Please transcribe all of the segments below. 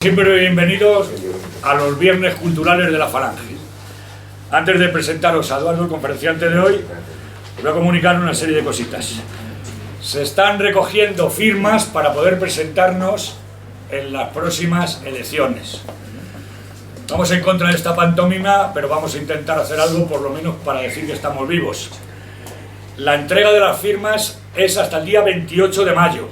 Siempre bienvenidos a los Viernes Culturales de la Falange. Antes de presentaros a Eduardo, el conferenciante de hoy, os voy a comunicar una serie de cositas. Se están recogiendo firmas para poder presentarnos en las próximas elecciones. Vamos en contra de esta pantomima, pero vamos a intentar hacer algo por lo menos para decir que estamos vivos. La entrega de las firmas es hasta el día 28 de mayo.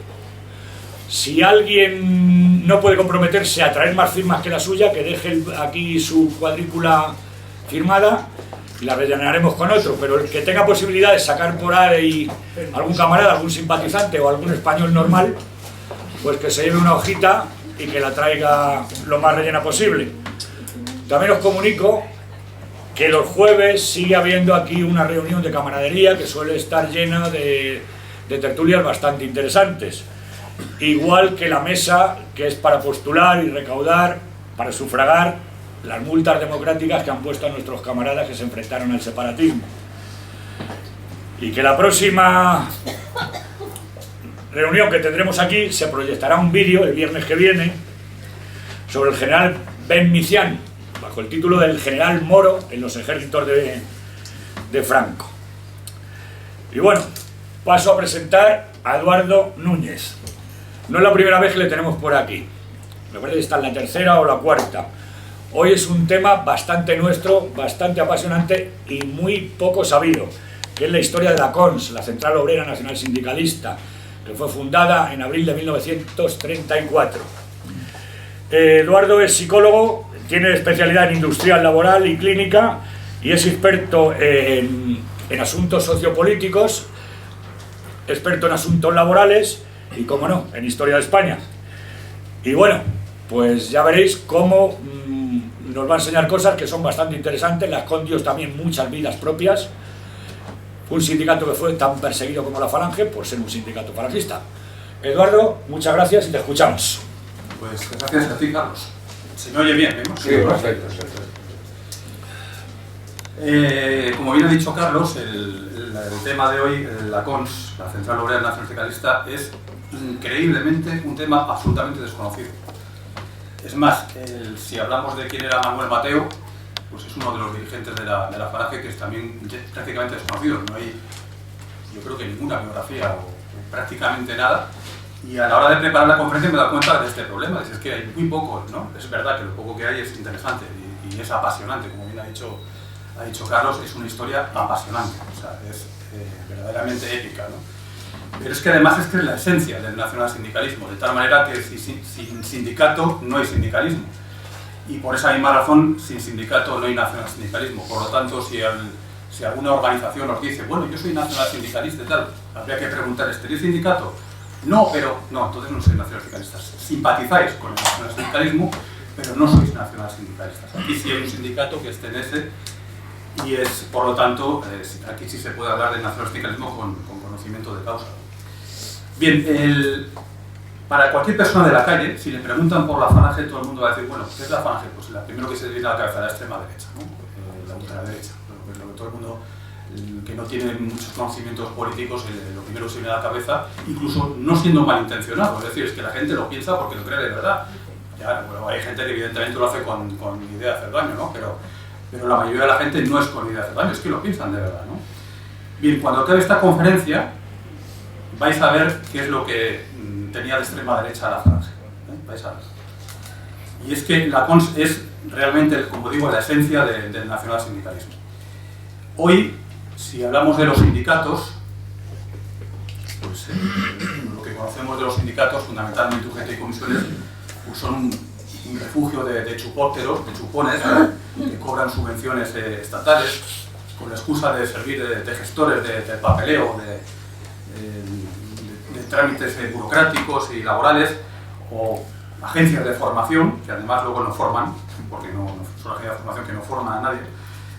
Si alguien no puede comprometerse a traer más firmas que la suya, que deje aquí su cuadrícula firmada y la rellenaremos con otro, pero el que tenga posibilidad de sacar por ahí algún camarada, algún simpatizante o algún español normal, pues que se lleve una hojita y que la traiga lo más rellena posible. También os comunico que los jueves sigue habiendo aquí una reunión de camaradería que suele estar llena de tertulias bastante interesantes. Igual que la mesa, que es para postular y recaudar, para sufragar las multas democráticas que han puesto a nuestros camaradas que se enfrentaron al separatismo. Y que la próxima reunión que tendremos aquí se proyectará un vídeo el viernes que viene sobre el general Ben Micián, bajo el título del general Moro en los ejércitos de Franco. Y bueno, paso a presentar a Eduardo Núñez. No es la primera vez que le tenemos por aquí, me parece que está en la tercera o la cuarta. Hoy es un tema bastante nuestro, bastante apasionante y muy poco sabido, que es la historia de la CONS, la Central Obrera Nacional Sindicalista, que fue fundada en abril de 1934. Eduardo es psicólogo, tiene especialidad en industrial laboral y clínica y es experto en asuntos sociopolíticos, experto en asuntos laborales y, como no, en historia de España. Y bueno, pues ya veréis cómo nos va a enseñar cosas que son bastante interesantes. Las Condios también muchas vidas propias. Un sindicato que fue tan perseguido como la Falange por ser un sindicato falangista. Eduardo, muchas gracias y te escuchamos. Pues gracias a ti, Carlos. ¿Se me oye bien? ¿No? Sí, perfecto. Como bien ha dicho Carlos, el tema de hoy, la CONS, la Central Obrera Nacional Sindicalista, es increíblemente un tema absolutamente desconocido. Es más, si hablamos de quién era Manuel Mateo, pues es uno de los dirigentes de la Falange que es también prácticamente desconocido. No hay, yo creo que ninguna biografía o prácticamente nada. Y a la hora de preparar la conferencia me he dado cuenta de este problema. Es que hay muy poco, ¿no? Es verdad que lo poco que hay es interesante y es apasionante, como bien ha dicho Carlos, es una historia apasionante, o sea, es verdaderamente épica, ¿no? Pero es que además es que es la esencia del nacionalsindicalismo, de tal manera que sin sindicato no hay sindicalismo. Y por esa misma razón, sin sindicato no hay nacionalsindicalismo. Por lo tanto, si alguna organización nos dice, bueno, yo soy nacionalsindicalista y tal, habría que preguntarles, ¿tenéis sindicato? No, pero no, entonces no sois nacionalsindicalistas. Simpatizáis con el nacionalsindicalismo, pero no sois nacionalsindicalistas. Aquí sí hay un sindicato que es TNS y es, por lo tanto, aquí sí se puede hablar de nacionalsindicalismo con conocimiento de causa. Bien, para cualquier persona de la calle, si le preguntan por la Falange, todo el mundo va a decir, bueno, ¿qué es la Falange? Pues la primero que se viene a la cabeza es la extrema derecha, ¿no? La ultraderecha. Lo que todo el mundo que no tiene muchos conocimientos políticos, lo primero que se viene a la cabeza, incluso no siendo malintencionado, es decir, es que la gente lo piensa porque lo cree de verdad. Ya, bueno, hay gente que evidentemente lo hace con idea de hacer daño, ¿no? Pero la mayoría de la gente no es con idea de hacer daño, es que lo piensan de verdad, ¿no? Bien, cuando acabe esta conferencia vais a ver qué es lo que tenía de extrema derecha la Falange, vais a ver. Y es que la CONS es realmente, como digo, la esencia del nacionalsindicalismo. Hoy, si hablamos de los sindicatos, pues lo que conocemos de los sindicatos, fundamentalmente UGT y comisiones, pues son un refugio de chupópteros, de chupones, que cobran subvenciones estatales con la excusa de servir de gestores de papeleo, de trámites burocráticos y laborales, o agencias de formación, que además luego no forman, porque no son agencias de formación que no forman a nadie,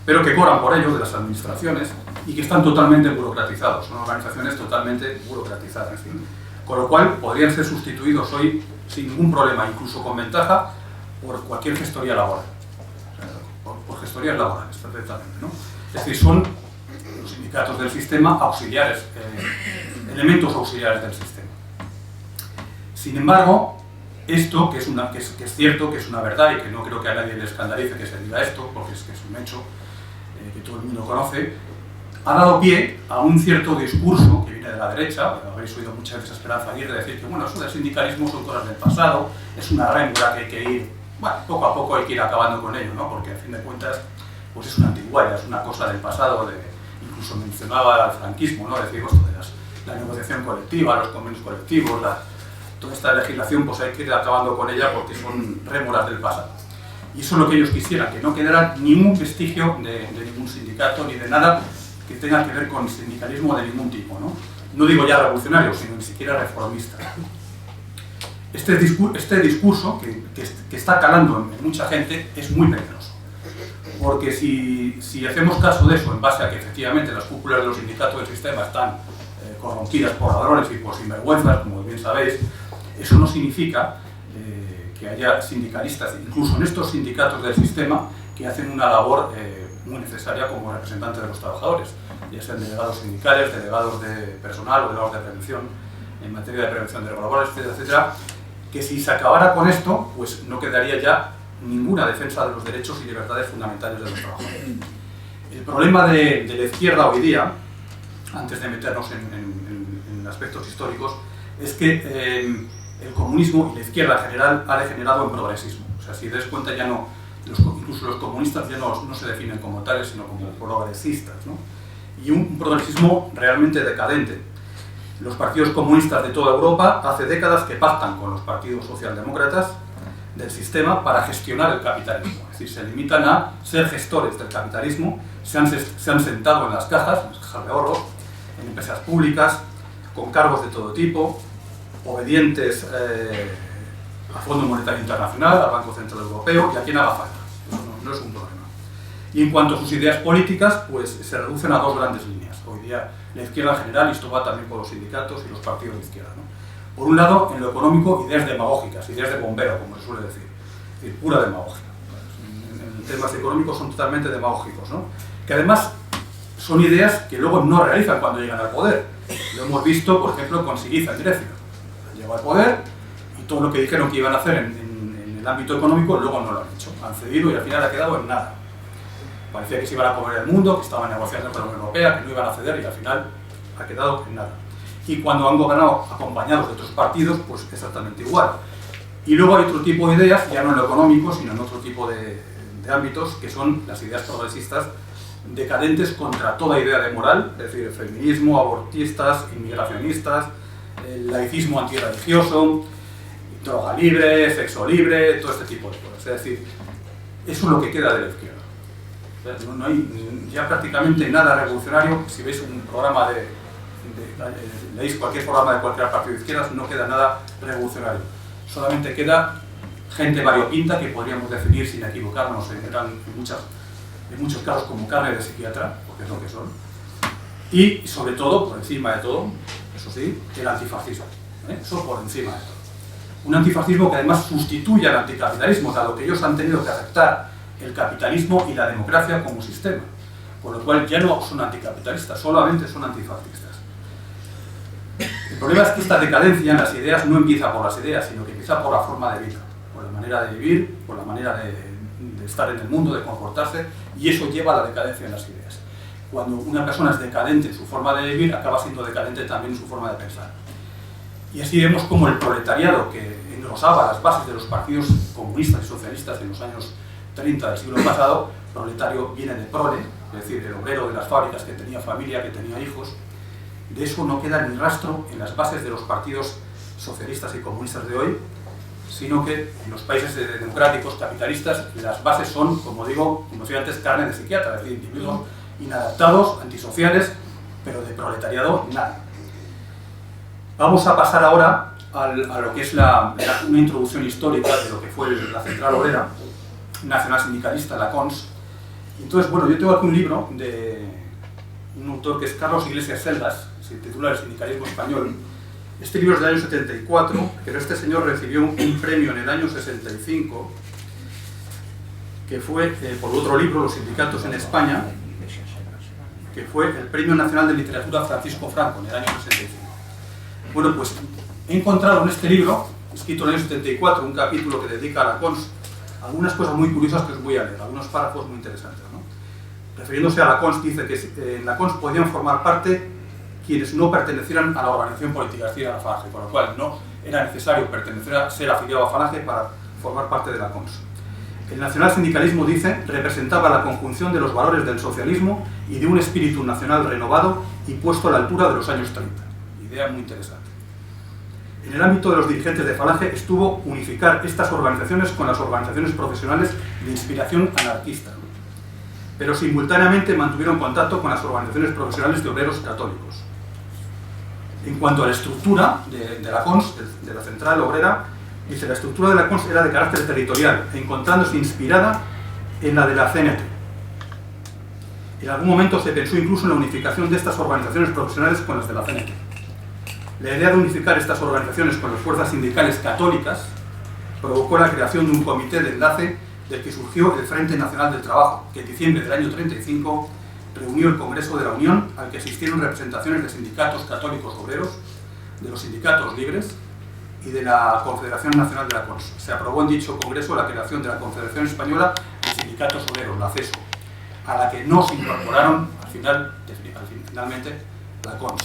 pero que cobran por ellos de las administraciones y que están totalmente burocratizados, son organizaciones totalmente burocratizadas, ¿sí? Con lo cual podrían ser sustituidos hoy sin ningún problema, incluso con ventaja, por cualquier gestoría laboral, por gestorías laborales, perfectamente, ¿no? Es decir, son los sindicatos del sistema auxiliares, elementos auxiliares del sistema. Sin embargo, esto, que es cierto, que es una verdad y que no creo que a nadie le escandalice que se diga esto, porque es que es un hecho que todo el mundo conoce, ha dado pie a un cierto discurso que viene de la derecha. Habéis oído muchas veces a Esperanza Aguirre decir que bueno, eso del sindicalismo son cosas del pasado, es una rémora que hay que ir, bueno, poco a poco hay que ir acabando con ello, ¿no? Porque a fin de cuentas pues es una antigüedad, es una cosa del pasado, incluso mencionaba al franquismo, ¿no? Decir, esto de la negociación colectiva, los convenios colectivos, toda esta legislación, pues hay que ir acabando con ella porque son rémoras del pasado. Y eso es lo que ellos quisieran, que no quedara ningún vestigio de ningún sindicato ni de nada que tenga que ver con el sindicalismo de ningún tipo, ¿no? No digo ya revolucionario, sino ni siquiera reformista. Este discurso que está calando en mucha gente es muy peligroso, porque si hacemos caso de eso en base a que efectivamente las cúpulas de los sindicatos del sistema están corrompidas por ladrones y por sinvergüenzas, como bien sabéis, eso no significa que haya sindicalistas, incluso en estos sindicatos del sistema, que hacen una labor muy necesaria como representantes de los trabajadores, ya sean delegados sindicales, delegados de personal o delegados de prevención, en materia de prevención de laborales, etcétera, etcétera, que si se acabara con esto, pues no quedaría ya ninguna defensa de los derechos y libertades fundamentales de los trabajadores. El problema de la izquierda hoy día, antes de meternos en aspectos históricos, es que el comunismo y la izquierda en general ha degenerado en progresismo. O sea, si te das cuenta, ya no, incluso los comunistas ya no se definen como tales, sino como progresistas, ¿no? Y un progresismo realmente decadente. Los partidos comunistas de toda Europa hace décadas que pactan con los partidos socialdemócratas del sistema para gestionar el capitalismo. Es decir, se limitan a ser gestores del capitalismo, se han sentado en las cajas de ahorro, en empresas públicas, con cargos de todo tipo, obedientes al Fondo Monetario Internacional, al Banco Central Europeo y a quien haga falta. Eso no es un problema. Y en cuanto a sus ideas políticas, pues se reducen a dos grandes líneas. Hoy día la izquierda en general, y esto va también por los sindicatos y los partidos de izquierda, ¿no? Por un lado, en lo económico, ideas demagógicas, ideas de bombero, como se suele decir. Es decir, pura demagogia. En temas económicos son totalmente demagógicos, ¿no? Que además son ideas que luego no realizan cuando llegan al poder. Lo hemos visto, por ejemplo, con Syriza en Grecia. Llegó al poder y todo lo que dijeron que iban a hacer en el ámbito económico luego no lo han hecho. Han cedido y al final ha quedado en nada. Parecía que se iban a comer el mundo, que estaban negociando con la Unión Europea, que no iban a ceder y al final ha quedado en nada. Y cuando han gobernado acompañados de otros partidos, pues exactamente igual. Y luego hay otro tipo de ideas, ya no en lo económico, sino en otro tipo de ámbitos, que son las ideas progresistas decadentes contra toda idea de moral, es decir, feminismo, abortistas, inmigracionistas, el laicismo antirreligioso, droga libre, sexo libre, todo este tipo de cosas. Es decir, eso es lo que queda de la izquierda. No hay ya prácticamente nada revolucionario. Si veis un programa leéis cualquier programa de cualquier partido de izquierdas, no queda nada revolucionario. Solamente queda gente variopinta que podríamos definir sin equivocarnos, en muchos casos como carne de psiquiatra, porque es lo que son. Y sobre todo, por encima de todo, eso sí, el antifascismo. Eso por encima de todo. Un antifascismo que además sustituye al anticapitalismo, dado que ellos han tenido que aceptar el capitalismo y la democracia como sistema, por lo cual ya no son anticapitalistas, solamente son antifascistas. El problema es que esta decadencia en las ideas no empieza por las ideas, sino que empieza por la forma de vida, por la manera de vivir, por la manera de estar en el mundo, de comportarse, y eso lleva a la decadencia en las ideas. Cuando una persona es decadente en su forma de vivir, acaba siendo decadente también en su forma de pensar. Y así vemos como el proletariado que engrosaba las bases de los partidos comunistas y socialistas en los años 30 del siglo pasado, proletario viene de prole, es decir, el obrero de las fábricas que tenía familia, que tenía hijos. De eso no queda ni rastro en las bases de los partidos socialistas y comunistas de hoy, sino que en los países democráticos, capitalistas, las bases son, como digo, como decía antes, carne de psiquiatra, es decir, individuos inadaptados, antisociales, pero de proletariado nada. Vamos a pasar ahora a lo que es una introducción histórica de lo que fue la Central Obrera Nacional Sindicalista, la CONS. Entonces, bueno, yo tengo aquí un libro de un autor que es Carlos Iglesias Selgas, se titula El sindicalismo español. Este libro es del año 74, pero este señor recibió un premio en el año 65, que fue por otro libro, Los sindicatos en España, que fue el Premio Nacional de Literatura Francisco Franco, en el año 65. Bueno, pues he encontrado en este libro escrito en el año 74, un capítulo que dedica a la CONS, algunas cosas muy curiosas que os voy a leer, algunos párrafos muy interesantes, ¿no? Refiriéndose a la CONS, dice que en la CONS podían formar parte quienes no pertenecieran a la organización política, es decir, a la Falange, con lo cual no era necesario ser afiliado a Falange para formar parte de la CONS. El nacionalsindicalismo, dice, representaba la conjunción de los valores del socialismo y de un espíritu nacional renovado y puesto a la altura de los años 30. Idea muy interesante. En el ámbito de los dirigentes de Falange estuvo unificar estas organizaciones con las organizaciones profesionales de inspiración anarquista, ¿no? Pero simultáneamente mantuvieron contacto con las organizaciones profesionales de obreros católicos. En cuanto a la estructura de la CONS, de la Central Obrera, dice, la estructura de la CONS era de carácter territorial, encontrándose inspirada en la de la CNT. En algún momento se pensó incluso en la unificación de estas organizaciones profesionales con las de la CNT. La idea de unificar estas organizaciones con las fuerzas sindicales católicas provocó la creación de un comité de enlace del que surgió el Frente Nacional del Trabajo, que en diciembre del año 35 reunió el Congreso de la Unión, al que asistieron representaciones de sindicatos católicos obreros, de los sindicatos libres y de la Confederación Nacional de la CONS. Se aprobó en dicho Congreso la creación de la Confederación Española de Sindicatos Obreros, la CESO, a la que no se incorporaron finalmente la CONS.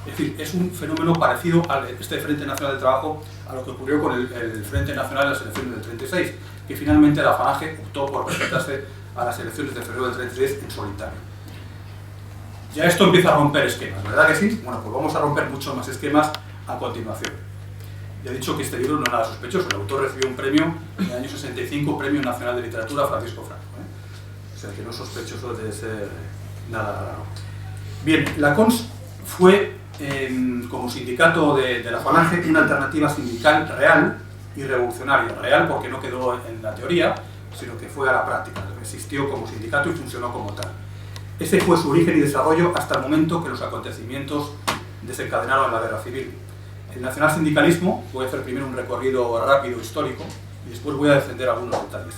Es decir, es un fenómeno parecido a este Frente Nacional del Trabajo a lo que ocurrió con el Frente Nacional de las elecciones del 36, que finalmente la Falange optó por presentarse a las elecciones de febrero del 36 en solitario. Ya esto empieza a romper esquemas, ¿verdad que sí? Bueno, pues vamos a romper muchos más esquemas a continuación. Ya he dicho que este libro no es nada sospechoso. El autor recibió un premio en el año 65, Premio Nacional de Literatura Francisco Franco, ¿eh? O sea que no es sospechoso de ser nada raro. Bien, la CONS fue, como sindicato de la Falange, una alternativa sindical real y revolucionaria. Real porque no quedó en la teoría, sino que fue a la práctica. Existió como sindicato y funcionó como tal. Ese fue su origen y desarrollo hasta el momento que los acontecimientos desencadenaron la guerra civil. El nacionalsindicalismo, voy a hacer primero un recorrido rápido histórico y después voy a defender algunos detalles.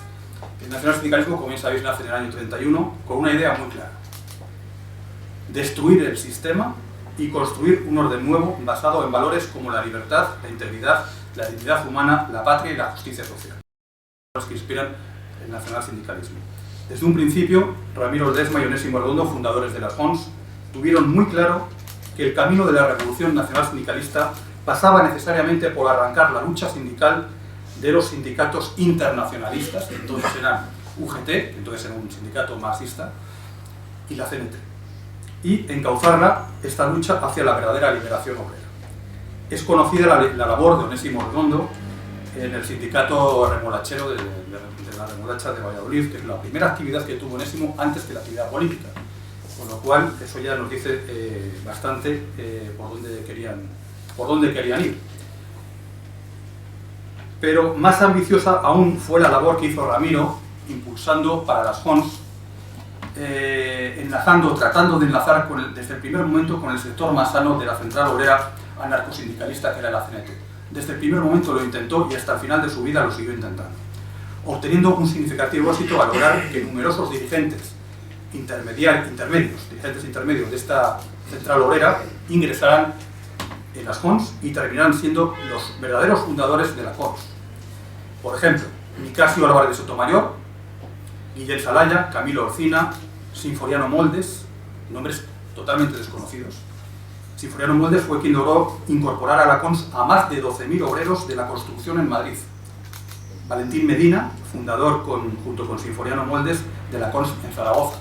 El nacionalsindicalismo, como bien sabéis, nace en el año 31 con una idea muy clara: destruir el sistema y construir un orden nuevo basado en valores como la libertad, la integridad, la dignidad humana, la patria y la justicia social. Los que inspiran el nacionalsindicalismo. Desde un principio, Ramiro Ledesma y Onésimo Redondo, fundadores de las CONS, tuvieron muy claro que el camino de la revolución nacional sindicalista pasaba necesariamente por arrancar la lucha sindical de los sindicatos internacionalistas, que entonces eran UGT, que entonces era un sindicato marxista, y la CNT, y encauzarla, esta lucha, hacia la verdadera liberación obrera. Es conocida la labor de Onésimo Redondo en el sindicato remolachero de la remolacha de Valladolid, que es la primera actividad que tuvo Onésimo antes que la actividad política, con lo cual eso ya nos dice bastante por dónde querían ir. Pero más ambiciosa aún fue la labor que hizo Ramiro, impulsando para las CONS, tratando de enlazar desde el primer momento con el sector más sano de la central obrera anarcosindicalista que era la CNT. Desde el primer momento lo intentó y hasta el final de su vida lo siguió intentando, obteniendo un significativo éxito al lograr que numerosos dirigentes intermedios de esta central obrera ingresaran en las CONS y terminaran siendo los verdaderos fundadores de la CONS. Por ejemplo, Nicasio Álvarez de Sotomayor, Guillén Salaya, Camilo Orcina, Sinforiano Moldes, nombres totalmente desconocidos. Sinforiano Moldes fue quien logró incorporar a la CONS a más de 12.000 obreros de la construcción en Madrid. Valentín Medina, fundador junto con Sinforiano Moldes de la CONS en Zaragoza.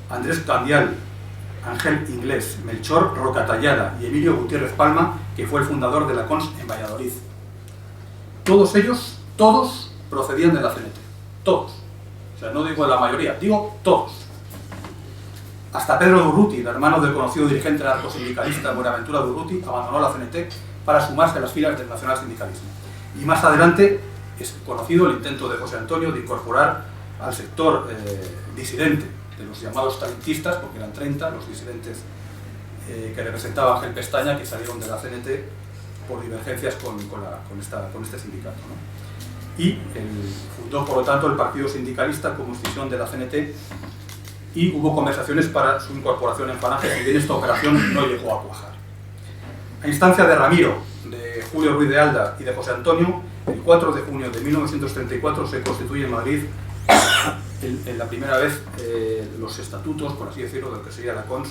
Andrés Candial, Ángel Inglés, Melchor Rocatallada y Emilio Gutiérrez Palma, que fue el fundador de la CONS en Valladolid. Todos ellos, todos procedían de la CNT. Todos. O sea, no digo la mayoría, digo todos. Hasta Pedro Durruti, el hermano del conocido dirigente anarcosindicalista Buenaventura Durruti, abandonó la CNT para sumarse a las filas del nacionalsindicalismo. Y más adelante es conocido el intento de José Antonio de incorporar al sector disidente de los llamados talentistas, porque eran 30 los disidentes que representaba Ángel Pestaña, que salieron de la CNT por divergencias con este sindicato, ¿no? Y fundó, por lo tanto, el Partido Sindicalista como escisión de la CNT, y hubo conversaciones para su incorporación en Falange, si bien esta operación no llegó a cuajar. A instancia de Ramiro, de de Julio Ruiz de Alda y de José Antonio, el 4 de junio de 1934 se constituye en Madrid en la primera vez los estatutos, por así decirlo, de lo que sería la CONS,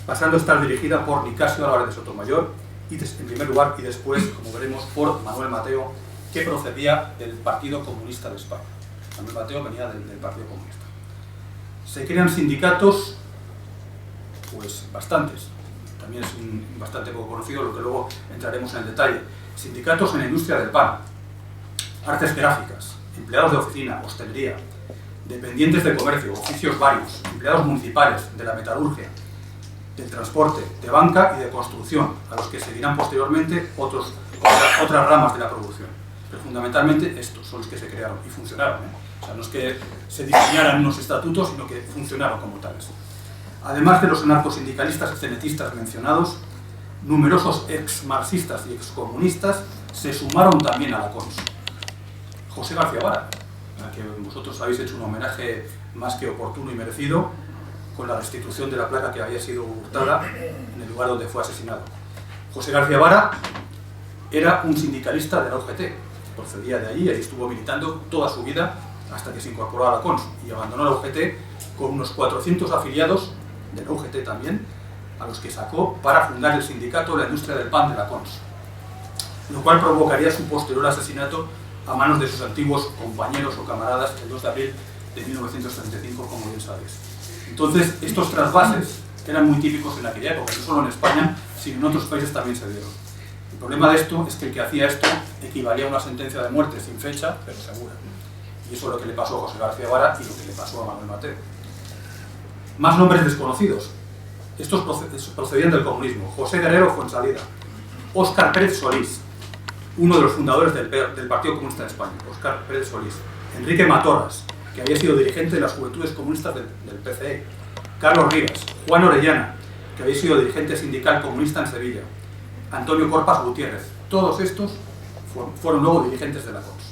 pasando a estar dirigida por Nicasio Álvarez de Sotomayor, y en primer lugar, y después, como veremos, por Manuel Mateo, que procedía del Partido Comunista de España. Manuel Mateo venía del Partido Comunista. Se crean sindicatos, pues bastantes. También es bastante poco conocido, lo que luego entraremos en el detalle. Sindicatos en la industria del pan, artes gráficas, empleados de oficina, hostelería, dependientes de comercio, oficios varios, empleados municipales, de la metalurgia, del transporte, de banca y de construcción, a los que seguirán posteriormente otras ramas de la producción. Pero fundamentalmente estos son los que se crearon y funcionaron. O sea, no es que se diseñaran unos estatutos, sino que funcionaron como tales. Además de los anarcosindicalistas y cenetistas mencionados, numerosos ex-marxistas y ex-comunistas se sumaron también a la CONS. José García Vara, a que vosotros habéis hecho un homenaje más que oportuno y merecido, con la restitución de la placa que había sido hurtada en el lugar donde fue asesinado. José García Vara era un sindicalista de la UGT, procedía de allí y estuvo militando toda su vida hasta que se incorporó a la CONS y abandonó la UGT con unos 400 afiliados de la UGT también, a los que sacó para fundar el sindicato de la industria del pan de la CONS, lo cual provocaría su posterior asesinato a manos de sus antiguos compañeros o camaradas el 2 de abril de 1935, como bien sabéis. Entonces, estos trasvases eran muy típicos en aquella época, no solo en España, sino en otros países también se dieron. El problema de esto es que el que hacía esto equivalía a una sentencia de muerte sin fecha, pero segura. Y eso es lo que le pasó a José García Vara y lo que le pasó a Manuel Mateo. Más nombres desconocidos. Estos procedían del comunismo. José Guerrero Fuensalida, Óscar Pérez Solís, uno de los fundadores del Partido Comunista de España, Óscar Pérez Solís, Enrique Matorras, que había sido dirigente de las Juventudes Comunistas del PCE, Carlos Rivas, Juan Orellana, que había sido dirigente sindical comunista en Sevilla, Antonio Corpas Gutiérrez. Todos estos fueron luego dirigentes de la CONS.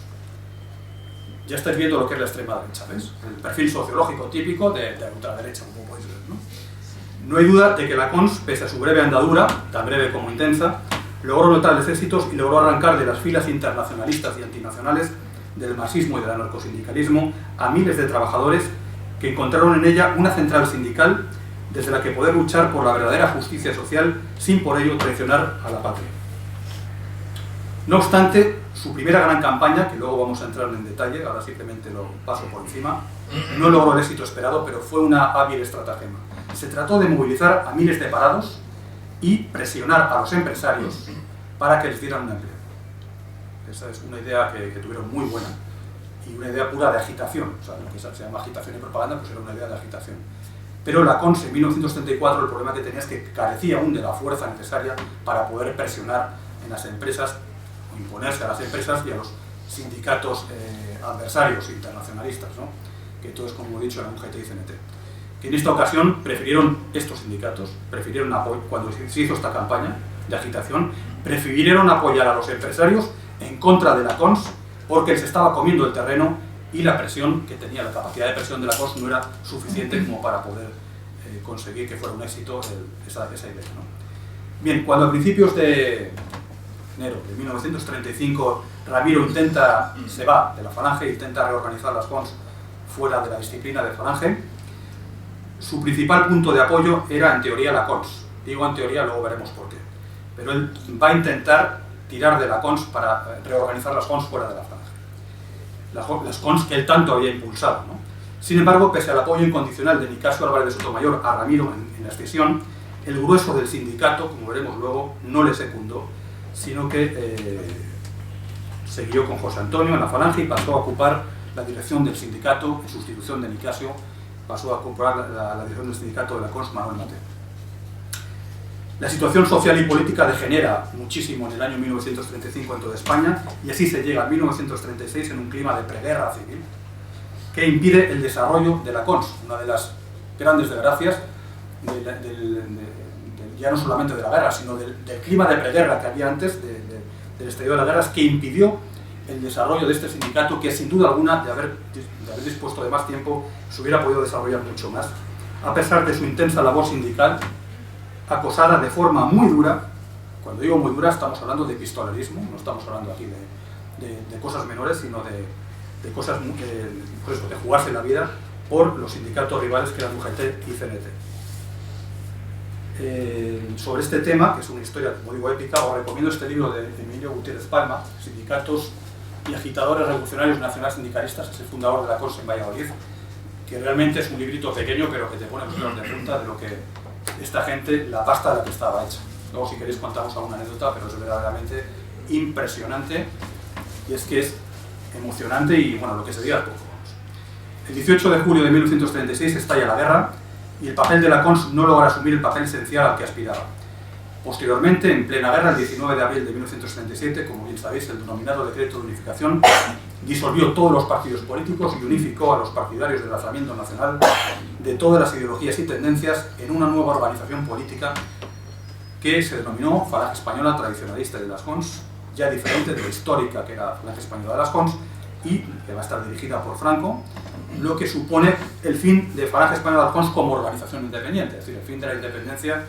Ya estáis viendo lo que es la extrema derecha, ¿ves? El perfil sociológico típico de la ultraderecha, como podéis ver, ¿no? No hay duda de que la CONS, pese a su breve andadura, tan breve como intensa, logró notables éxitos y logró arrancar de las filas internacionalistas y antinacionales del marxismo y del anarcosindicalismo a miles de trabajadores que encontraron en ella una central sindical desde la que poder luchar por la verdadera justicia social sin por ello traicionar a la patria. No obstante, su primera gran campaña, que luego vamos a entrar en detalle, ahora simplemente lo paso por encima, no logró el éxito esperado, pero fue una hábil estratagema. Se trató de movilizar a miles de parados y presionar a los empresarios para que les dieran un empleo. Esa es una idea que tuvieron muy buena y una idea pura de agitación. O sea, lo que se llama agitación y propaganda, pues era una idea de agitación. Pero la CONS en 1934 el problema que tenía es que carecía aún de la fuerza necesaria para poder presionar en las empresas o imponerse a las empresas y a los sindicatos adversarios internacionalistas, ¿no? Que todo es, como he dicho, eran UGT y CNT. Que en esta ocasión prefirieron estos sindicatos, cuando se hizo esta campaña de agitación, prefirieron apoyar a los empresarios en contra de la CONS porque les estaba comiendo el terreno y la presión que tenía, la capacidad de presión de la CONS no era suficiente como para poder conseguir que fuera un éxito esa idea, ¿no? Bien, cuando a principios de enero de 1935 Ramiro se va de la Falange e intenta reorganizar las CONS fuera de la disciplina de Falange, su principal punto de apoyo era en teoría la CONS. Digo en teoría, luego veremos por qué. Pero él va a intentar tirar de la CONS para reorganizar las CONS fuera de la Falange. Las CONS que él tanto había impulsado, ¿no? Sin embargo, pese al apoyo incondicional de Nicasio Álvarez de Sotomayor a Ramiro en la escisión, el grueso del sindicato, como veremos luego, no le secundó, sino que siguió con José Antonio en la Falange y pasó a ocupar la dirección del sindicato en sustitución de Nicasio. Pasó a ocupar la dirección del sindicato de la CONS Manuel Mateo. La situación social y política degenera muchísimo en el año 1935 en toda España y así se llega a 1936 en un clima de preguerra civil que impide el desarrollo de la CONS, una de las grandes desgracias ya no solamente de la guerra, sino del clima de preguerra que había antes del estallido de las guerras, que impidió el desarrollo de este sindicato que sin duda alguna, de haber dispuesto de más tiempo, se hubiera podido desarrollar mucho más, a pesar de su intensa labor sindical, acosada de forma muy dura Cuando digo muy dura, estamos hablando de pistolerismo, no estamos hablando aquí de cosas menores, sino de cosas, pues eso, de jugarse la vida por los sindicatos rivales que eran UGT y CNT. Sobre este tema, que es una historia, como digo, épica, os recomiendo este libro de Emilio Gutiérrez Palma, Sindicatos y agitadores revolucionarios nacionales sindicalistas, es el fundador de la CONS en Valladolid, que realmente es un librito pequeño, pero que te pone los pelos de punta de lo que esta gente, la pasta de la que estaba hecha. Luego, si queréis, contamos alguna anécdota, pero es verdaderamente impresionante, y es que es emocionante y, bueno, lo que se diga es poco. El 18 de julio de 1936 estalla la guerra y el papel de la CONS no logra asumir el papel esencial al que aspiraba. Posteriormente, en plena guerra, el 19 de abril de 1937, como bien sabéis, el denominado Decreto de Unificación disolvió todos los partidos políticos y unificó a los partidarios del alzamiento nacional de todas las ideologías y tendencias en una nueva organización política que se denominó Falange Española Tradicionalista de las CONS, ya diferente de la histórica que era Falange Española de las CONS, y que va a estar dirigida por Franco, lo que supone el fin de Falange Española de las CONS como organización independiente, es decir, el fin de la independencia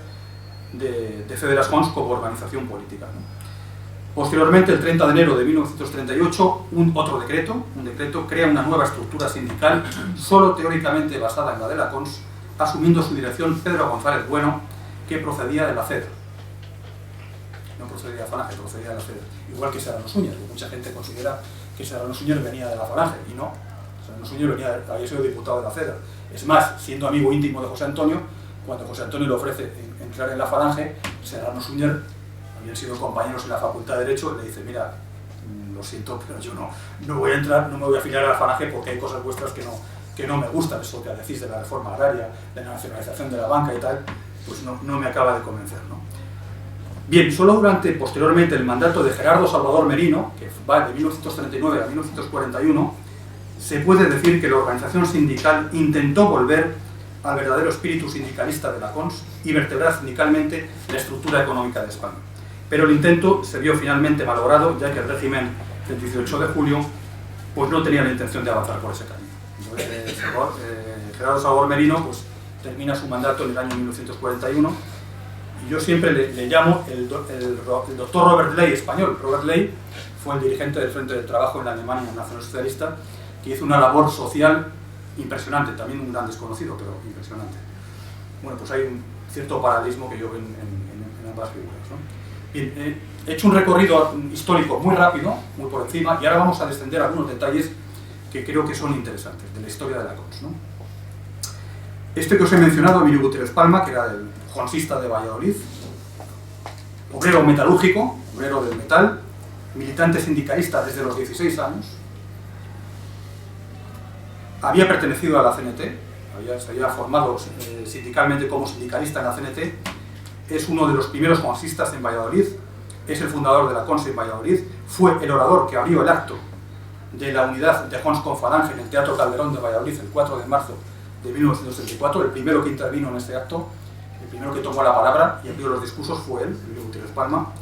de fe de las CONS como organización política, ¿no? Posteriormente, el 30 de enero de 1938, un decreto crea una nueva estructura sindical, solo teóricamente basada en la de la CONS, asumiendo su dirección Pedro González Bueno, que procedía de la CEDR. No procedía de la Falange, procedía de la CEDR. Igual que Serrano Suñer, que mucha gente considera que Serrano Suñer venía de la Falange, y no. Serrano Suñer había sido diputado de la CEDR. Es más, siendo amigo íntimo de José Antonio, cuando José Antonio le ofrece entrar en la Falange, Serrano Suñer, habían sido compañeros en la Facultad de Derecho, le dice: mira, lo siento, pero yo no voy a entrar, no me voy a afiliar a la Falange porque hay cosas vuestras que no me gustan. Eso que decís de la reforma agraria, de la nacionalización de la banca y tal, pues no me acaba de convencer, ¿no? Bien, solo posteriormente el mandato de Gerardo Salvador Merino, que va de 1939 a 1941, se puede decir que la organización sindical intentó volver al verdadero espíritu sindicalista de la CONS y vertebrar sindicalmente la estructura económica de España. Pero el intento se vio finalmente malogrado, ya que el régimen del 18 de julio pues no tenía la intención de avanzar por ese camino. Entonces, Gerardo Salvador Merino pues termina su mandato en el año 1941, y yo siempre le llamo el doctor Robert Ley español. Robert Ley fue el dirigente del Frente del Trabajo en la Alemania nacionalsocialista, que hizo una labor social impresionante, también un gran desconocido, pero impresionante. Bueno, pues hay un cierto paralelismo que yo veo en ambas figuras, ¿no? Bien, he hecho un recorrido histórico muy rápido, muy por encima, y ahora vamos a descender algunos detalles que creo que son interesantes de la historia de la CONS, ¿no? Este que os he mencionado, Emilio Gutiérrez Palma, que era el jonsista de Valladolid, obrero metalúrgico, obrero del metal, militante sindicalista desde los 16 años, había pertenecido a la CNT, se había formado sindicalmente como sindicalista en la CNT, es uno de los primeros jonsistas en Valladolid, es el fundador de la CONS en Valladolid, fue el orador que abrió el acto de la unidad de Jons con Falange en el Teatro Calderón de Valladolid el 4 de marzo de 1934, el primero que intervino en este acto, el primero que tomó la palabra y abrió los discursos fue él, Emilio Gutiérrez Palma.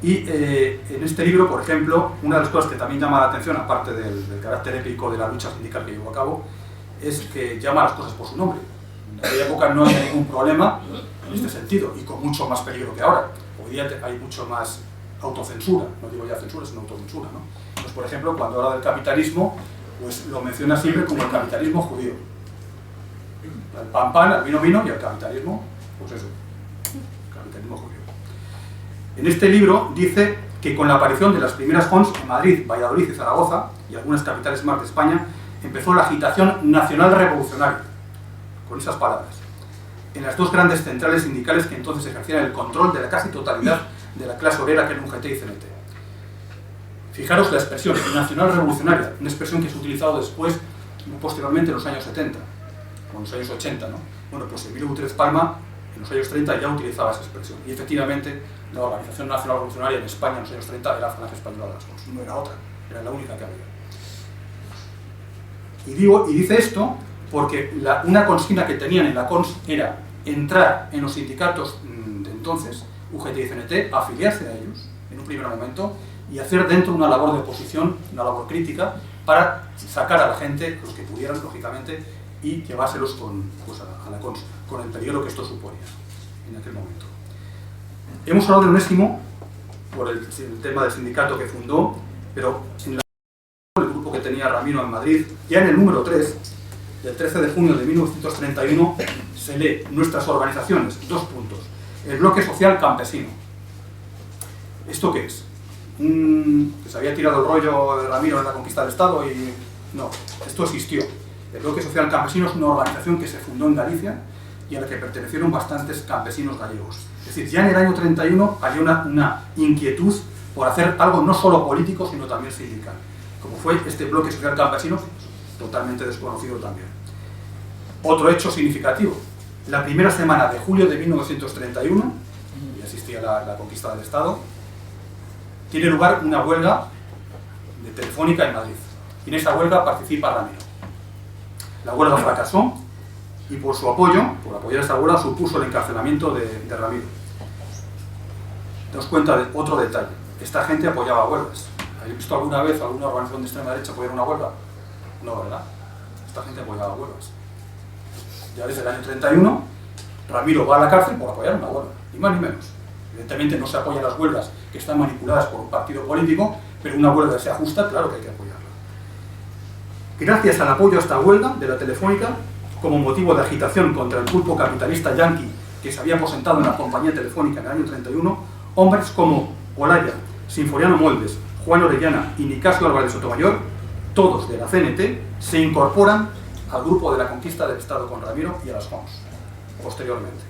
Y en este libro, por ejemplo, una de las cosas que también llama la atención, aparte del carácter épico de la lucha sindical que llevó a cabo, es que llama a las cosas por su nombre. En aquella época no había ningún problema en este sentido, y con mucho más peligro que ahora. Hoy día hay mucho más autocensura, no digo ya censura, sino autocensura, ¿no? Pues, por ejemplo, cuando habla del capitalismo, pues lo menciona siempre como el capitalismo judío. El pan, el vino y el capitalismo, pues eso, capitalismo judío. En este libro dice que con la aparición de las primeras CONS en Madrid, Valladolid y Zaragoza, y algunas capitales más de España, empezó la agitación nacional revolucionaria, con esas palabras, en las dos grandes centrales sindicales que entonces ejercían el control de la casi totalidad de la clase obrera, que era UGT y CNT. Fijaros la expresión nacional revolucionaria, una expresión que se ha utilizado después, muy posteriormente, en los años 70, o en los años 80, ¿no? Bueno, pues Emilio Gutiérrez Palma, en los años 30, ya utilizaba esa expresión, y efectivamente la Organización Nacional Revolucionaria en España en los años 30 era Falange Española de las CONS, no era otra, era la única que había. Y dice esto porque una consigna que tenían en la CONS era entrar en los sindicatos de entonces, UGT y CNT, afiliarse a ellos en un primer momento y hacer dentro una labor de oposición, una labor crítica, para sacar a la gente, los que pudieran, lógicamente, y llevárselos a la CONS, con el peligro que esto suponía en aquel momento. Hemos hablado de Onésimo por el tema del sindicato que fundó, pero en el grupo que tenía Ramiro en Madrid, ya en el número 3, del 13 de junio de 1931, se lee nuestras organizaciones, 2 puntos. El bloque social campesino. ¿Esto qué es? Que se había tirado el rollo de Ramiro en la conquista del Estado y... No, esto existió. El bloque social campesino es una organización que se fundó en Galicia y a la que pertenecieron bastantes campesinos gallegos. Es decir, ya en el año 31 había una inquietud por hacer algo no solo político, sino también sindical. Como fue este bloque social campesino, totalmente desconocido también. Otro hecho significativo. La primera semana de julio de 1931, ya existía la conquista del Estado, tiene lugar una huelga de Telefónica en Madrid. Y en esa huelga participa Ramiro. La huelga fracasó y por su apoyo, por apoyar esta huelga, supuso el encarcelamiento de Ramiro. Daos cuenta de otro detalle. Esta gente apoyaba huelgas. ¿Habéis visto alguna vez alguna organización de extrema derecha apoyar una huelga? No, ¿verdad? Esta gente apoyaba huelgas. Ya desde el año 31, Ramiro va a la cárcel por apoyar una huelga, ni más ni menos. Evidentemente no se apoyan las huelgas que están manipuladas por un partido político, pero una huelga que sea justa, claro que hay que apoyarla. Gracias al apoyo a esta huelga de la Telefónica, como motivo de agitación contra el pulpo capitalista yanqui que se había aposentado en la compañía telefónica en el año 31, hombres como Olaya, Sinforiano Moldes, Juan Orellana y Nicasio Álvarez Sotomayor, todos de la CNT, se incorporan al grupo de la conquista del Estado con Ramiro y a las Jons, posteriormente.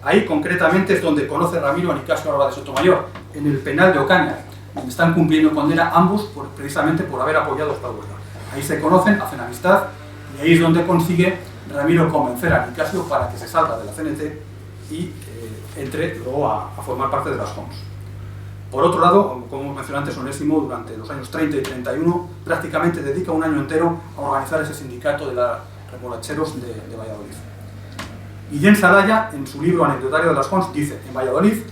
Ahí concretamente es donde conoce Ramiro a Nicasio Álvarez Sotomayor, en el penal de Ocaña, donde están cumpliendo condena ambos precisamente por haber apoyado esta huelga. Ahí se conocen, hacen amistad, y ahí es donde consigue Ramiro convencer a Nicasio para que se salga de la CNT y entre luego a formar parte de las Jons. Por otro lado, como mencioné antes, Onésimo durante los años 30 y 31 prácticamente dedica un año entero a organizar ese sindicato de los remolacheros de Valladolid. Guillén Salaya, en su libro Anecdotario de las Jons, dice: en Valladolid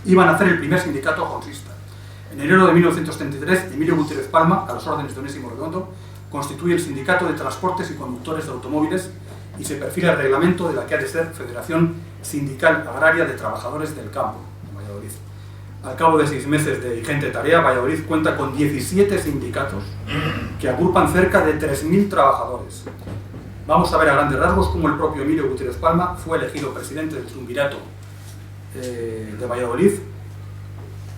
iban a hacer el primer sindicato jonsista. En enero de 1933, Emilio Gutiérrez Palma, a las órdenes de Onésimo Redondo, constituye el Sindicato de Transportes y Conductores de Automóviles y se perfila el reglamento de la que ha de ser Federación Sindical Agraria de Trabajadores del Campo, en Valladolid. Al cabo de 6 meses de vigente tarea, Valladolid cuenta con 17 sindicatos que agrupan cerca de 3.000 trabajadores. Vamos a ver a grandes rasgos cómo el propio Emilio Gutiérrez Palma fue elegido presidente del Triunvirato de Valladolid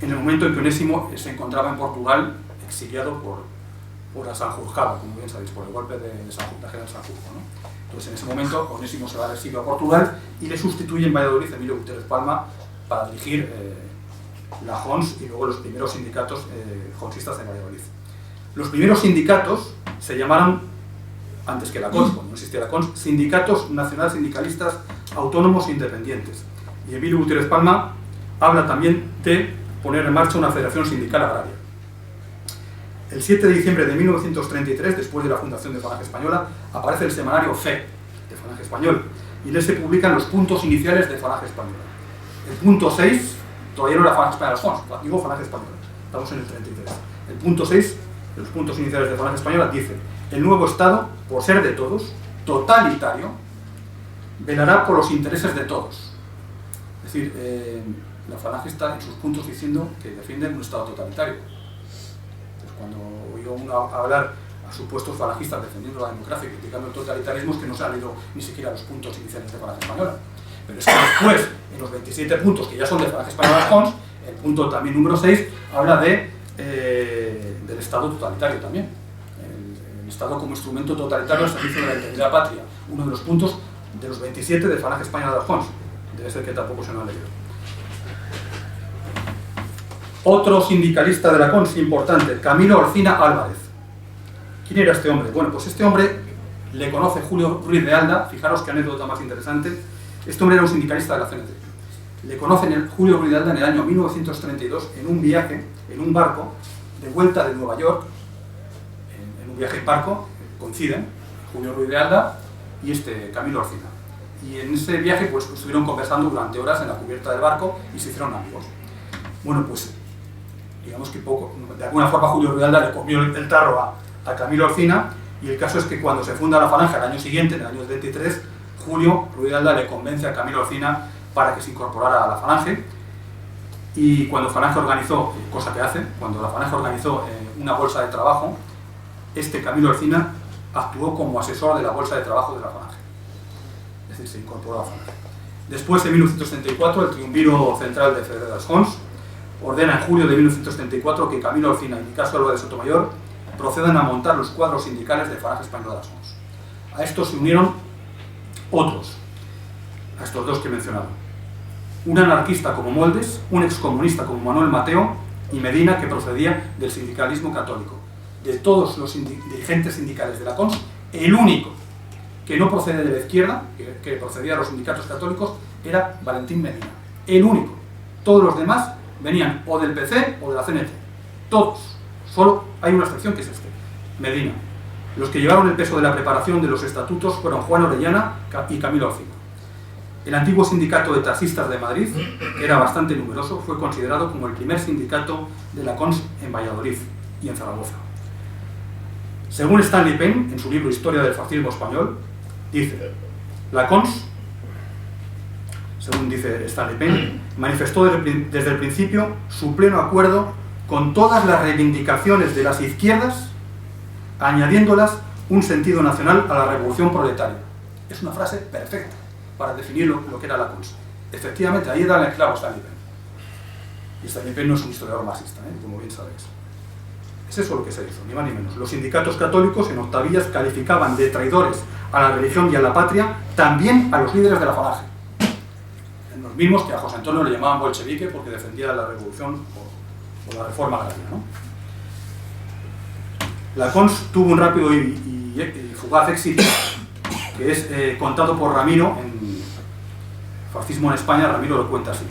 en el momento en que Onésimo se encontraba en Portugal, exiliado por la Sanjurjada, como bien sabéis, por el golpe de General Sanjurjo, ¿no? Entonces, en ese momento, Onésimo se va al exilio a Portugal y le sustituye en Valladolid Emilio Gutiérrez Palma para dirigir la Jons y luego los primeros sindicatos jonsistas de Valladolid. Los primeros sindicatos se llamaron, antes que la CONS, cuando no existía la CONS, Sindicatos Nacional Sindicalistas Autónomos e Independientes. Y Emilio Gutiérrez Palma habla también de poner en marcha una federación sindical agraria. El 7 de diciembre de 1933, después de la fundación de Falange Española, aparece el semanario FE de Falange Español y en él se publican los puntos iniciales de Falange Española. El punto 6, todavía no era Falange Española, digo Falange Española, estamos en el 33. El punto 6, de los puntos iniciales de Falange Española, dice: el nuevo Estado, por ser de todos, totalitario, velará por los intereses de todos. Es decir, la Falange está en sus puntos diciendo que defienden un Estado totalitario. Entonces, cuando oigo uno hablar a supuestos falangistas defendiendo la democracia y criticando el totalitarismo, es que no se han leído ni siquiera los puntos iniciales de Falange Española. Pero es que después, en los 27 puntos que ya son de Falange Española Jons, el punto también número 6 habla del Estado totalitario también. El Estado como instrumento totalitario al servicio de la integridad patria. Uno de los puntos de los 27 de Falange Española Jons. Debe ser que tampoco se lo han leído. Otro sindicalista de la CONS importante, Camilo Orcina Álvarez. ¿Quién era este hombre? Bueno, pues este hombre le conoce Julio Ruiz de Alda. Fijaros qué anécdota más interesante. Este hombre era un sindicalista de la CNT. Le conocen Julio Ruiz de Alda en el año 1932 en un viaje, en un barco, de vuelta de Nueva York. En un viaje en barco coinciden Julio Ruiz de Alda y Camilo Orcina. Y en ese viaje pues estuvieron conversando durante horas en la cubierta del barco y se hicieron amigos. Bueno, pues digamos que de alguna forma Julio Ruiz de Alda le comió el tarro a Camilo Orcina, y el caso es que cuando se funda la Falange al año siguiente, en el año 23, Julio Ruiz de Alda le convence a Camilo Orcina para que se incorporara a la Falange. Y cuando Falange organizó, cosa que hace, cuando la Falange organizó una bolsa de trabajo, Camilo Ercina actuó como asesor de la bolsa de trabajo de la Falange. Es decir, se incorporó a la Falange. Después, en 1934, el triunviro central de Ferrer dels Fonts ordena en julio de 1934 que Camilo Ercina y Nicasio Álvarez de Sotomayor procedan a montar los cuadros sindicales de Falange Española de las Fonts. A estos se unieron otros, a estos dos que he mencionado. Un anarquista como Moldes, un excomunista como Manuel Mateo y Medina, que procedía del sindicalismo católico. De todos los dirigentes sindicales de la CONS, el único que no procede de la izquierda, que procedía de los sindicatos católicos, era Valentín Medina. El único. Todos los demás venían o del PC o de la CNT. Todos. Solo hay una excepción, que es Medina. Los que llevaron el peso de la preparación de los estatutos fueron Juan Orellana y Camilo Ercina. El antiguo sindicato de taxistas de Madrid, que era bastante numeroso, fue considerado como el primer sindicato de la CONS en Valladolid y en Zaragoza. Según Stanley Payne, en su libro Historia del fascismo español, dice: la CONS, según dice Stanley Payne, manifestó desde el principio su pleno acuerdo con todas las reivindicaciones de las izquierdas, añadiéndolas un sentido nacional a la revolución proletaria. Es una frase perfecta para definir lo que era la CONS. Efectivamente, ahí da el clavo Stanley Payne. Y Stanley Payne no es un historiador marxista, como bien sabéis. Es eso lo que se hizo, ni más ni menos. Los sindicatos católicos en octavillas calificaban de traidores a la religión y a la patria también a los líderes de la Falange. Los mismos que a José Antonio le llamaban bolchevique porque defendía la revolución o la reforma agraria, ¿no? La CONS tuvo un rápido y fugaz éxito, que es contado por Ramiro en Fascismo en España. Ramiro lo cuenta así: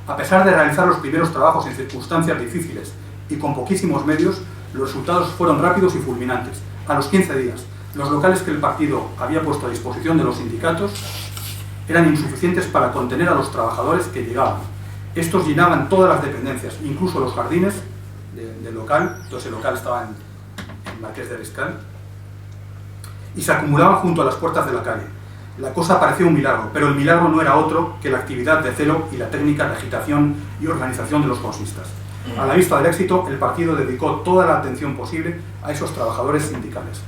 a pesar de realizar los primeros trabajos en circunstancias difíciles y con poquísimos medios, los resultados fueron rápidos y fulminantes. A los 15 días, los locales que el partido había puesto a disposición de los sindicatos eran insuficientes para contener a los trabajadores que llegaban. Estos llenaban todas las dependencias, incluso los jardines del local. Entonces el local estaba en Marqués de Riscal, y se acumulaban junto a las puertas de la calle. La cosa parecía un milagro, pero el milagro no era otro que la actividad de celo y la técnica de agitación y organización de los consistas. A la vista del éxito, el partido dedicó toda la atención posible a esos trabajadores sindicales.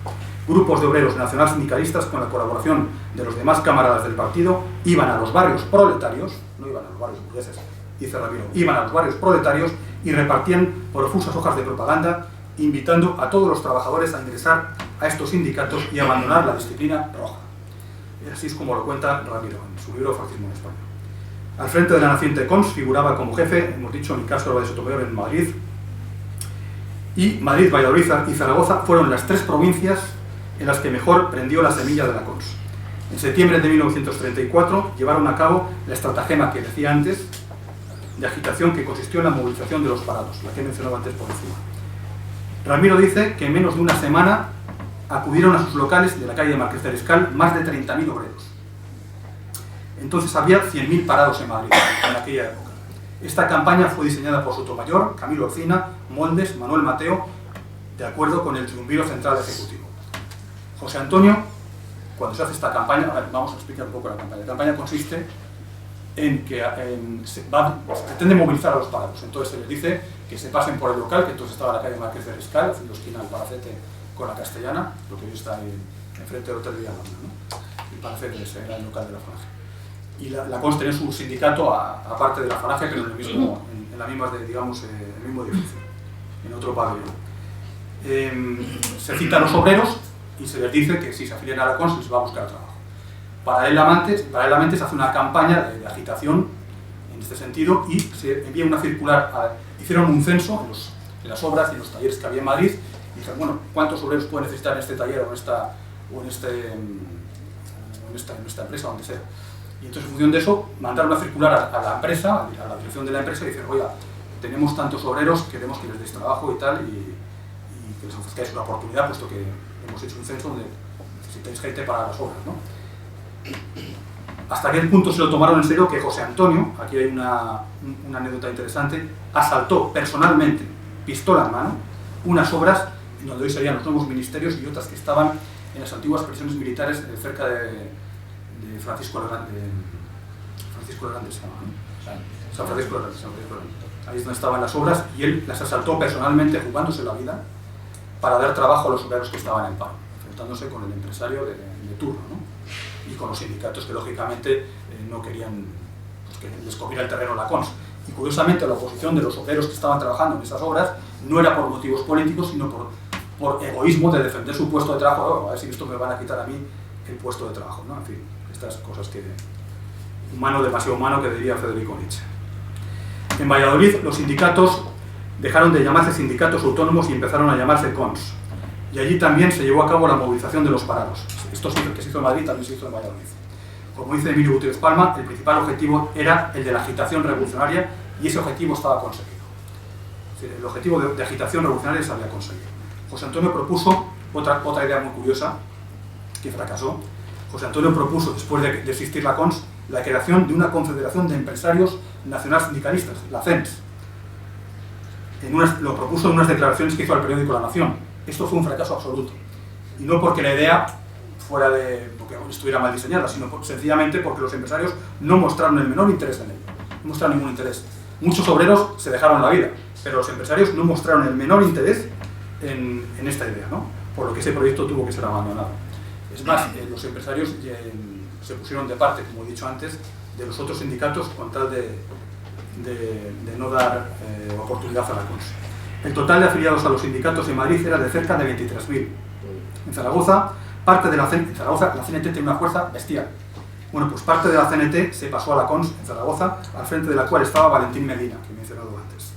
Grupos de obreros nacional-sindicalistas, con la colaboración de los demás camaradas del partido, iban a los barrios proletarios, no iban a los barrios burgueses, dice Ramiro, iban a los barrios proletarios y repartían profusas hojas de propaganda, invitando a todos los trabajadores a ingresar a estos sindicatos y abandonar la disciplina roja. Así es como lo cuenta Ramiro en su libro Fascismo en España. Al frente de la naciente CONS figuraba como jefe, hemos dicho, Nicasio Álvarez de Sotomayor en Madrid, y Madrid, Valladolid y Zaragoza fueron las tres provincias en las que mejor prendió la semilla de la CONS. En septiembre de 1934 llevaron a cabo la estratagema que decía antes de agitación, que consistió en la movilización de los parados, la que he mencionado antes por encima. Ramiro dice que en menos de una semana acudieron a sus locales de la calle de Marqués de Riscal más de 30.000 obreros. Entonces había 100.000 parados en Madrid en aquella época. Esta campaña fue diseñada por Sotomayor, Camilo Ercina, Moldes, Manuel Mateo, de acuerdo con el triunviro central ejecutivo. José Antonio, cuando se hace esta campaña, a ver, vamos a explicar un poco la campaña. La campaña consiste en que se pretende movilizar a los parados. Entonces se les dice que se pasen por el local, que entonces estaba en la calle Marqués de Riscal, haciendo esquina al Palacete con la Castellana, lo que hoy está enfrente del Hotel Villalona, ¿no? El Palacete era el local de la Falange. Y la CONS tenía su sindicato aparte de la Falange, pero en la misma, digamos, el mismo edificio, en otro pabellón. Se citan los obreros y se les dice que si se afilian a la CONS les va a buscar trabajo. Paralelamente se hace una campaña de agitación en este sentido y se envía una circular. Hicieron un censo en las obras y en los talleres que había en Madrid y dijeron, bueno, ¿cuántos obreros pueden necesitar en este taller o en esta empresa o donde sea? Y entonces, en función de eso, mandaron una circular a la empresa, a la dirección de la empresa, y dicen, oiga, tenemos tantos obreros, queremos que les deis trabajo y tal, y que les ofrezcáis una oportunidad, puesto que hemos hecho un censo donde necesitáis gente para las obras, ¿no? Hasta aquel punto se lo tomaron en serio que José Antonio, aquí hay una anécdota interesante, asaltó personalmente, pistola en mano, unas obras en donde hoy serían los nuevos ministerios y otras que estaban en las antiguas prisiones militares cerca de Francisco Francisco de Grande se llama, ¿no? San Francisco de Grande. Ahí es donde estaban las obras y él las asaltó personalmente, jugándose la vida, para dar trabajo a los obreros que estaban en paro, enfrentándose con el empresario de turno, ¿no? Y con los sindicatos que lógicamente no querían pues, que les cogiera el terreno la CONS. Y curiosamente la oposición de los obreros que estaban trabajando en esas obras no era por motivos políticos, sino por egoísmo de defender su puesto de trabajo. A ver si esto me van a quitar a mí el puesto de trabajo, ¿no? En fin, estas cosas que... humano, demasiado humano, que diría Federico Nietzsche. En Valladolid los sindicatos dejaron de llamarse sindicatos autónomos y empezaron a llamarse CONS. Y allí también se llevó a cabo la movilización de los parados. Esto que se hizo en Madrid también se hizo en Valladolid. Como dice Emilio Gutiérrez Palma, el principal objetivo era el de la agitación revolucionaria y ese objetivo estaba conseguido. Es decir, el objetivo de agitación revolucionaria se había conseguido. José Antonio propuso otra idea muy curiosa que fracasó. José Antonio propuso, después de existir la CONS, la creación de una confederación de empresarios nacional sindicalistas, la CENS. Lo propuso en unas declaraciones que hizo al periódico La Nación. Esto fue un fracaso absoluto. Y no porque la idea fuera porque estuviera mal diseñada, sino sencillamente porque los empresarios no mostraron el menor interés en ello. No mostraron ningún interés. Muchos obreros se dejaron la vida, pero los empresarios no mostraron el menor interés en esta idea, ¿no? Por lo que ese proyecto tuvo que ser abandonado. Es más, los empresarios se pusieron de parte, como he dicho antes, de los otros sindicatos con tal de no dar oportunidad a la CONS. El total de afiliados a los sindicatos en Madrid era de cerca de 23.000. En Zaragoza, la CNT tiene una fuerza bestial. Bueno, pues parte de la CNT se pasó a la CONS en Zaragoza, al frente de la cual estaba Valentín Medina, que he mencionado antes.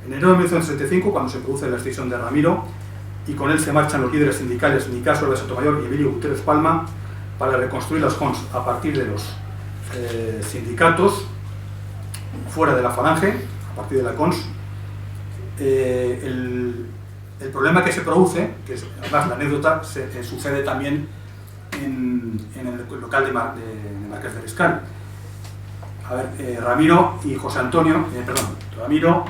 En enero de 1975, cuando se produce la extinción de Ramiro, y con él se marchan los líderes sindicales Nicasio de Sotomayor y Emilio Gutiérrez Palma para reconstruir las CONS a partir de los sindicatos fuera de la Falange, a partir de la CONS. El problema que se produce, que es además la anécdota, sucede también en el local de Marqués de Riscal. A ver, Ramiro y José Antonio, Ramiro,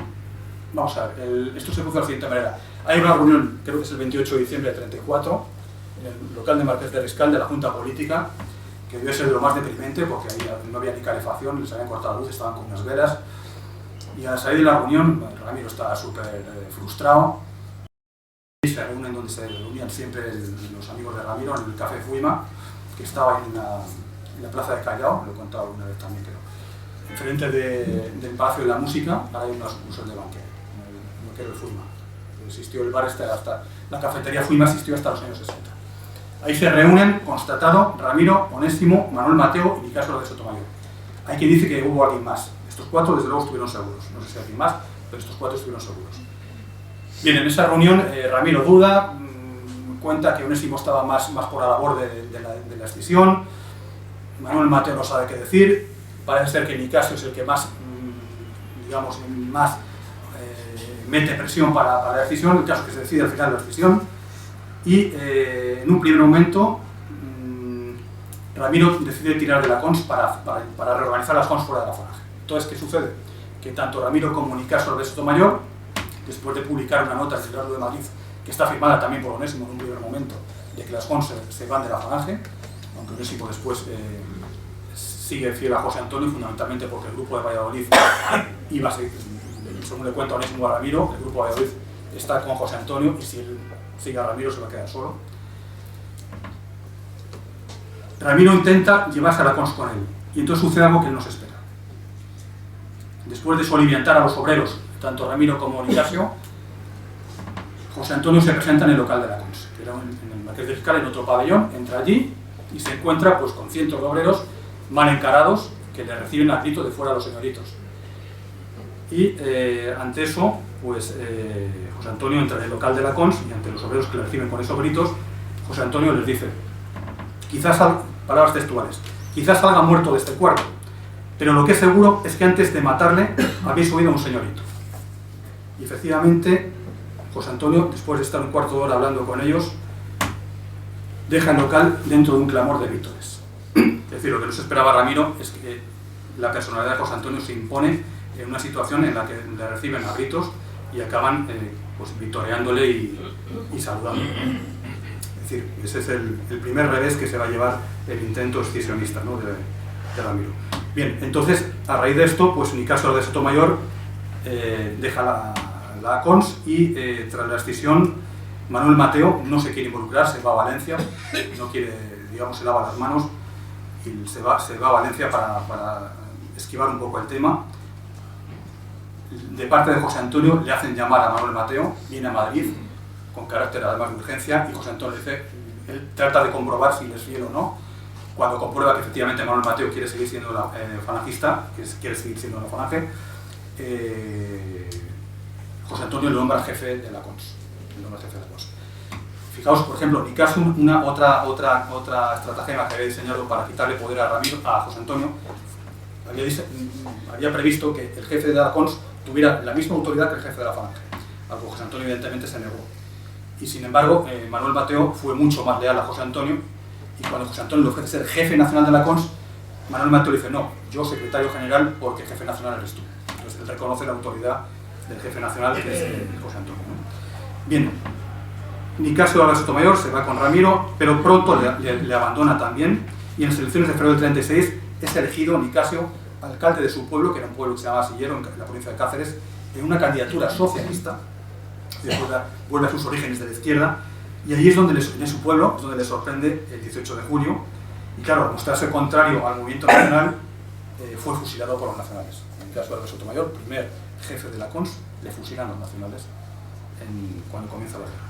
vamos a ver, esto se produce de la siguiente manera. Hay una reunión, creo que es el 28 de diciembre de 34, en el local de Marqués de Riscal de la Junta Política, que debe ser de lo más deprimente porque ahí no había ni calefacción, les habían cortado la luz, estaban con unas velas. Y al salir de la reunión, Ramiro estaba súper frustrado. Se reúnen donde se reunían siempre los amigos de Ramiro, en el Café Fuima, que estaba en la Plaza de Callao, lo he contado una vez también, creo. Enfrente del Palacio de la Música, ahora hay una sucursal de banquero, el banquero de Fuima. Existió el bar hasta la cafetería Fuima existió hasta los años 60. Ahí se reúnen, constatado, Ramiro, Onésimo, Manuel Mateo y Nicasio de Sotomayor. Hay quien dice que hubo alguien más. Estos cuatro, desde luego, estuvieron seguros. No sé si alguien más, pero estos cuatro estuvieron seguros. Bien, en esa reunión Ramiro duda, cuenta que Onésimo estaba más por la labor de la escisión, Manuel Mateo no sabe qué decir, parece ser que Nicasio es el que más, digamos, más mete presión para la decisión, el caso que se decide al final de la decisión, y en un primer momento Ramiro decide tirar de la CONS para reorganizar las CONS fuera de la Falange. Entonces, ¿qué sucede? Que tanto Ramiro como Nicasio de Sotomayor, después de publicar una nota en el Heraldo de Madrid, que está firmada también por Onésimo en un primer momento, de que las CONS se van de la Falange, aunque Onésimo después sigue fiel a José Antonio, fundamentalmente porque el grupo de Valladolid iba a seguir, según le cuenta Onésimo a Ramiro, el grupo de Valladolid está con José Antonio y si él sigue a Ramiro se va a quedar solo. Ramiro intenta llevarse a la CONS con él y entonces sucede algo que él no se espera. Después de soliviantar a los obreros, tanto Ramiro como Nicasio, José Antonio se presenta en el local de la CONS, que era en el Marqués de Riscal, en otro pabellón, entra allí y se encuentra pues, con cientos de obreros mal encarados que le reciben a grito de fuera los señoritos. Y ante eso, pues José Antonio entra en el local de la CONS y ante los obreros que le reciben con esos gritos, José Antonio les dice, quizás, palabras textuales, quizás salga muerto de este cuarto, pero lo que es seguro es que antes de matarle habéis oído a un señorito. Y efectivamente, José Antonio, después de estar un cuarto de hora hablando con ellos, deja el local dentro de un clamor de vítores. Es decir, lo que no se esperaba Ramiro es que la personalidad de José Antonio se impone en una situación en la que le reciben a gritos y acaban pues, vitoreándole y saludándole. Es decir, ese es el primer revés que se va a llevar el intento escisionista, ¿no? de Ramiro. Bien, entonces, a raíz de esto, pues Nicasio de Sotomayor deja la CONS y tras la escisión, Manuel Mateo no se quiere involucrar, se va a Valencia, no quiere, digamos, se lava las manos y se va a Valencia para esquivar un poco el tema. De parte de José Antonio le hacen llamar a Manuel Mateo, viene a Madrid con carácter además de urgencia y José Antonio dice, él trata de comprobar si les fiel o no. Cuando comprueba que efectivamente Manuel Mateo quiere seguir siendo falangista, quiere seguir siendo la falange, José Antonio le nombra jefe de la CONS. Fijaos, por ejemplo, Nicasio, otra estratagema que había diseñado para quitarle poder a José Antonio, había previsto que el jefe de la CONS tuviera la misma autoridad que el jefe de la falange, algo que José Antonio evidentemente se negó. Y sin embargo, Manuel Mateo fue mucho más leal a José Antonio, y cuando José Antonio le ofrece ser jefe nacional de la CONS, Manuel Mateo le dice, no, yo secretario general porque jefe nacional eres tú. Entonces él reconoce la autoridad del jefe nacional, que es José Antonio, ¿no? Bien, Nicasio de Sotomayor se va con Ramiro, pero pronto le abandona también, y en las elecciones de febrero del 36 es elegido Nicasio alcalde de su pueblo, que era un pueblo que se llamaba Sillero, en la provincia de Cáceres, en una candidatura socialista, vuelve a sus orígenes de la izquierda, y allí es donde en su pueblo es donde le sorprende el 18 de junio, y claro, al mostrarse contrario al movimiento nacional, fue fusilado por los nacionales. En el caso de Sotomayor, primer jefe de la CONS, le fusilan los nacionales cuando comienza la guerra.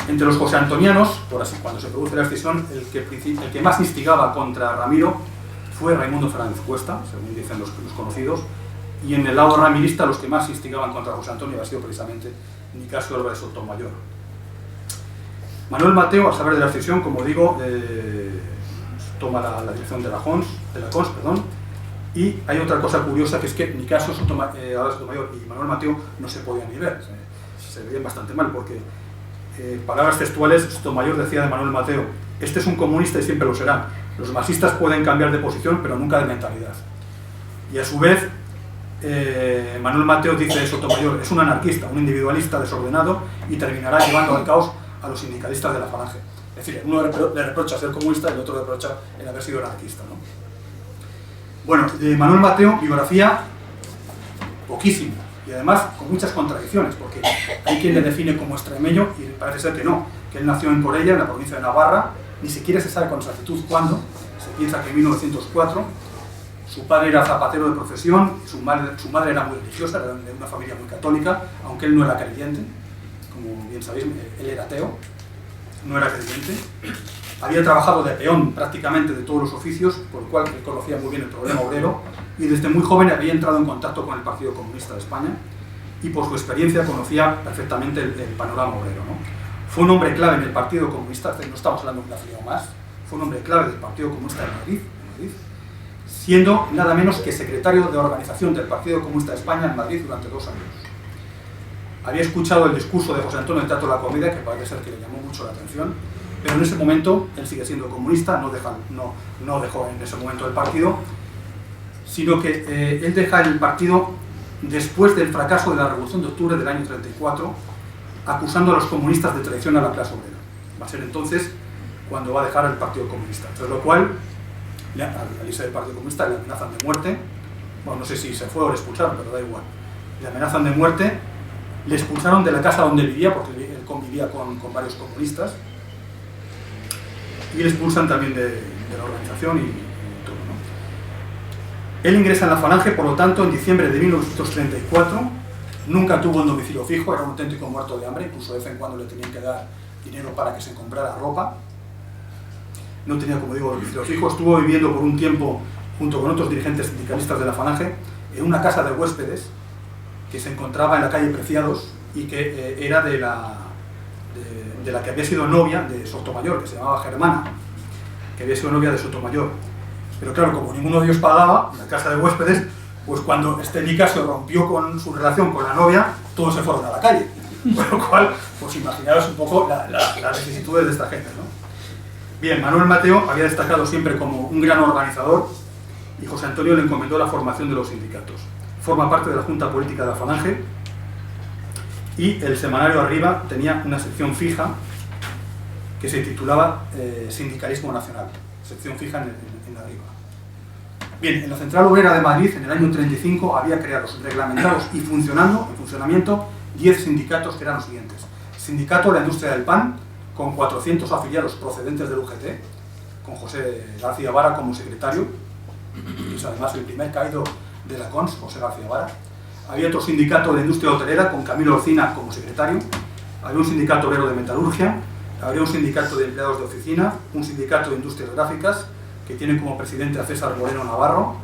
Entre los josé antonianos, por así, cuando se produce la escisión, el que más instigaba contra Ramiro fue Raimundo Fernández Cuesta, según dicen los conocidos, y en el lado ramirista los que más instigaban contra José Antonio había sido precisamente Nicasio Álvarez Sotomayor. Manuel Mateo, al saber de la escisión, como digo, toma la dirección de la CONS, y hay otra cosa curiosa, que es que Nicasio Álvarez Sotomayor y Manuel Mateo no se podían ni ver, se veían bastante mal, porque palabras textuales, Sotomayor decía de Manuel Mateo, este es un comunista y siempre lo será. Los marxistas pueden cambiar de posición, pero nunca de mentalidad. Y a su vez, Manuel Mateo dice de Sotomayor, es un anarquista, un individualista desordenado y terminará llevando al caos a los sindicalistas de la falange. Es decir, uno le reprocha ser comunista y el otro le reprocha el haber sido anarquista, ¿no? Bueno, de Manuel Mateo, biografía poquísima, y además con muchas contradicciones, porque hay quien le define como extremeño y parece ser que no, que él nació en Corella, en la provincia de Navarra, ni siquiera se sabe con exactitud cuándo, se piensa que en 1904, su padre era zapatero de profesión, su madre era muy religiosa, era de una familia muy católica, aunque él no era creyente, como bien sabéis, él era ateo, no era creyente, había trabajado de peón prácticamente de todos los oficios, por lo cual él conocía muy bien el problema obrero, y desde muy joven había entrado en contacto con el Partido Comunista de España, y por su experiencia conocía perfectamente el panorama obrero, ¿no? Fue un hombre clave en el Partido Comunista, no estamos hablando de un afiliado más, fue un hombre clave del Partido Comunista de Madrid, siendo nada menos que secretario de organización del Partido Comunista de España en Madrid durante 2 años. Había escuchado el discurso de José Antonio en el Teatro de la Comedia, que parece ser que le llamó mucho la atención, pero en ese momento él sigue siendo comunista, no dejó en ese momento el partido, sino que él deja el partido después del fracaso de la Revolución de Octubre del año 34, acusando a los comunistas de traición a la clase obrera. Va a ser entonces cuando va a dejar el Partido Comunista, tras lo cual, al irse del Partido Comunista, le amenazan de muerte. Bueno, no sé si se fue o le expulsaron, pero da igual. Le amenazan de muerte, le expulsaron de la casa donde vivía, porque él convivía con varios comunistas, y le expulsan también de la organización y todo, ¿no? Él ingresa en la Falange, por lo tanto, en diciembre de 1934, nunca tuvo un domicilio fijo, era un auténtico muerto de hambre, incluso de vez en cuando le tenían que dar dinero para que se comprara ropa. No tenía, como digo, domicilio fijo, estuvo viviendo por un tiempo, junto con otros dirigentes sindicalistas de la Falange, en una casa de huéspedes que se encontraba en la calle Preciados y que era de la que había sido novia de Sotomayor, que se llamaba Germana, que había sido novia de Sotomayor. Pero claro, como ninguno de ellos pagaba, en la casa de huéspedes, pues cuando Nicasio rompió con su relación con la novia, todos se fueron a la calle. Con lo cual, pues imaginaos un poco las vicisitudes de esta gente, ¿no? Bien, Manuel Mateo había destacado siempre como un gran organizador y José Antonio le encomendó la formación de los sindicatos. Forma parte de la Junta Política de la Falange y el semanario Arriba tenía una sección fija que se titulaba Sindicalismo Nacional, sección fija en Arriba. Bien, en la Central Obrera de Madrid, en el año 35, había creados, reglamentados y funcionando, en funcionamiento, 10 sindicatos que eran los siguientes. Sindicato de la Industria del Pan, con 400 afiliados procedentes del UGT, con José García Vara como secretario, que es además el primer caído de la CONS, José García Vara. Había otro sindicato de industria hotelera con Camilo Orcina como secretario. Había un sindicato obrero de metalurgia. Había un sindicato de empleados de oficina. Un sindicato de industrias gráficas que tiene como presidente a César Moreno Navarro.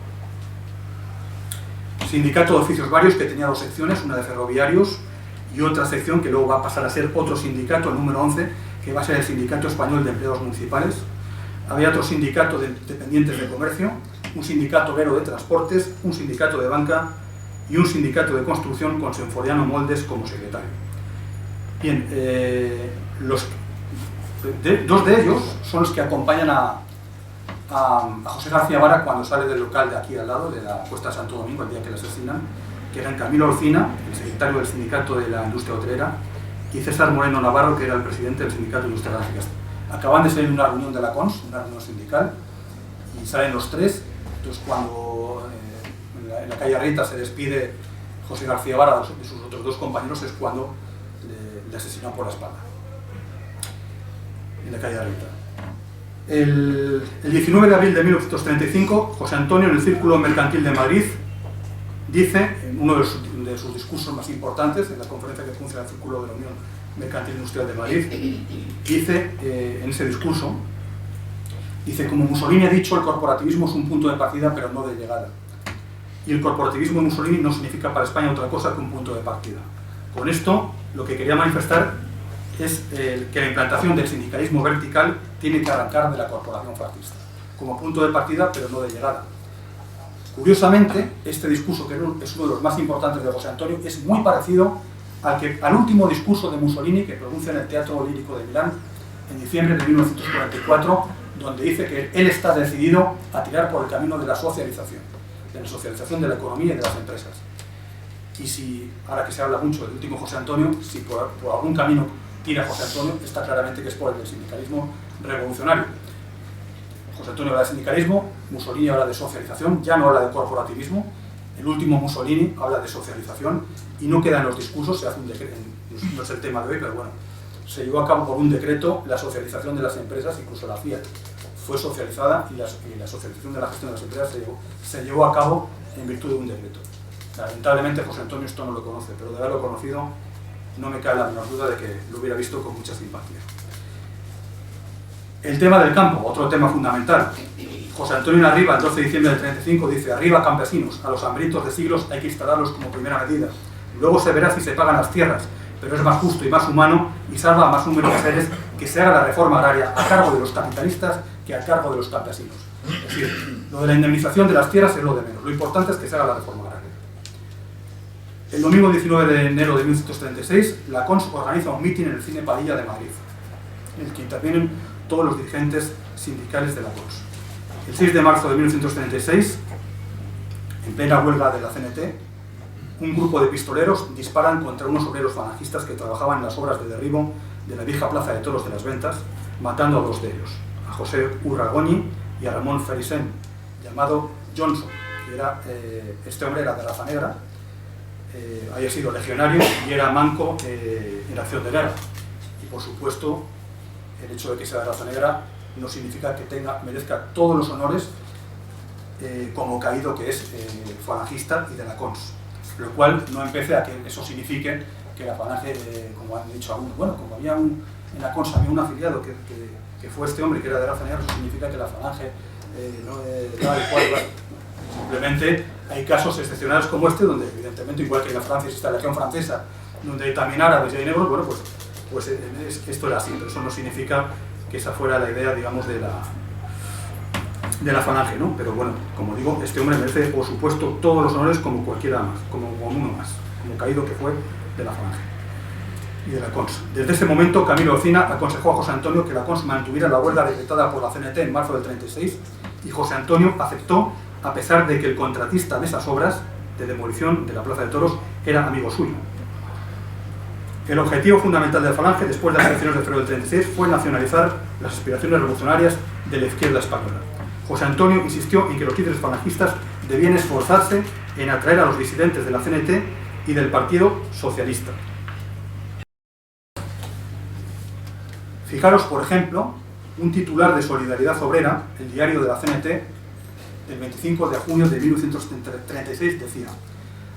Sindicato de oficios varios que tenía 2 secciones, una de ferroviarios y otra sección que luego va a pasar a ser otro sindicato, el número 11, que va a ser el Sindicato Español de Empleados Municipales. Había otro sindicato de dependientes de comercio, un sindicato obrero de transportes, un sindicato de banca y un sindicato de construcción con Senforiano Moldes como secretario. Bien, 2 de ellos son los que acompañan a José García Vara cuando sale del local de aquí al lado, de la Cuesta de Santo Domingo, el día que le asesinan, que eran Camilo Orcina, el secretario del Sindicato de la Industria Hotelera, y César Moreno Navarro, que era el presidente del Sindicato de Industrias Gráficas. Acaban de salir de una reunión de la CONS, una reunión sindical, y salen los 3. Entonces, cuando en la calle Arrieta se despide José García Vara de sus otros 2 compañeros, es cuando le asesinan por la espalda, en la calle Arrieta. El 19 de abril de 1935, José Antonio, en el Círculo Mercantil de Madrid, dice, en uno de sus discursos más importantes, en la conferencia que funciona el Círculo de la Unión Mercantil Industrial de Madrid, dice en ese discurso, dice: como Mussolini ha dicho, el corporativismo es un punto de partida pero no de llegada. Y el corporativismo de Mussolini no significa para España otra cosa que un punto de partida. Con esto, lo que quería manifestar es que la implantación del sindicalismo vertical tiene que arrancar de la corporación fascista, como punto de partida pero no de llegada. Curiosamente, este discurso, que es uno de los más importantes de José Antonio, es muy parecido al último discurso de Mussolini que pronuncia en el Teatro Lírico de Milán en diciembre de 1944, donde dice que él está decidido a tirar por el camino de la socialización de la economía y de las empresas. Y si, ahora que se habla mucho del último José Antonio, si por algún camino tira José Antonio, está claramente que es por el del sindicalismo revolucionario. José Antonio habla de sindicalismo, Mussolini habla de socialización, ya no habla de corporativismo. El último Mussolini habla de socialización y no queda en los discursos, se hace un decreto, no es el tema de hoy, pero bueno, se llevó a cabo por un decreto la socialización de las empresas, incluso la Fiat fue socializada y la socialización de la gestión de las empresas se llevó a cabo en virtud de un decreto. Lamentablemente José Antonio esto no lo conoce, pero de haberlo conocido no me cabe la menor duda de que lo hubiera visto con mucha simpatía. El tema del campo, otro tema fundamental. José Antonio Arriba, el 12 de diciembre del 35, dice: arriba campesinos, a los hambrientos de siglos hay que instalarlos como primera medida. Luego se verá si se pagan las tierras, pero es más justo y más humano y salva a más número de seres que se haga la reforma agraria a cargo de los capitalistas que a cargo de los campesinos. Es decir, lo de la indemnización de las tierras es lo de menos, lo importante es que se haga la reforma agraria. El domingo 19 de enero de 1936, la CONS organiza un mitin en el Cine Padilla de Madrid, en el que intervienen todos los dirigentes sindicales de la CONS. El 6 de marzo de 1936, en plena huelga de la CNT, un grupo de pistoleros disparan contra unos obreros falangistas que trabajaban en las obras de derribo de la vieja plaza de toros de las Ventas, matando a 2 de ellos, a José Urragoñi y a Ramón Ferisen, llamado Johnson, que era, este hombre era de raza negra, había sido legionario y era manco en la acción de guerra. Y por supuesto, el hecho de que sea de raza negra no significa que merezca todos los honores como caído que es falangista y de la CONS, lo cual no empece a que eso signifique que la falange, como han dicho algunos, bueno, como había en la CONS había un afiliado que fue este hombre que era de raza negra, eso significa que la falange tal cual. Simplemente hay casos excepcionales como este, donde evidentemente, igual que en la Francia existe la Legión Francesa, donde hay también árabes y hay negros, bueno, pues esto era así, pero eso no significa que esa fuera la idea, digamos, de la falange, ¿no? Pero bueno, como digo, este hombre merece, por supuesto, todos los honores como cualquiera más, como uno más, como caído que fue de la falange y de la CONS. Desde ese momento, Camilo Orcina aconsejó a José Antonio que la CONS mantuviera la huelga decretada por la CNT en marzo del 36 y José Antonio aceptó, a pesar de que el contratista de esas obras de demolición de la Plaza de Toros era amigo suyo. El objetivo fundamental de la falange, después de las elecciones de febrero del 36, fue nacionalizar las aspiraciones revolucionarias de la izquierda española. José Antonio insistió en que los líderes falangistas debían esforzarse en atraer a los disidentes de la CNT y del Partido Socialista. Fijaros, por ejemplo, un titular de Solidaridad Obrera, el diario de la CNT, del 25 de junio de 1936, decía: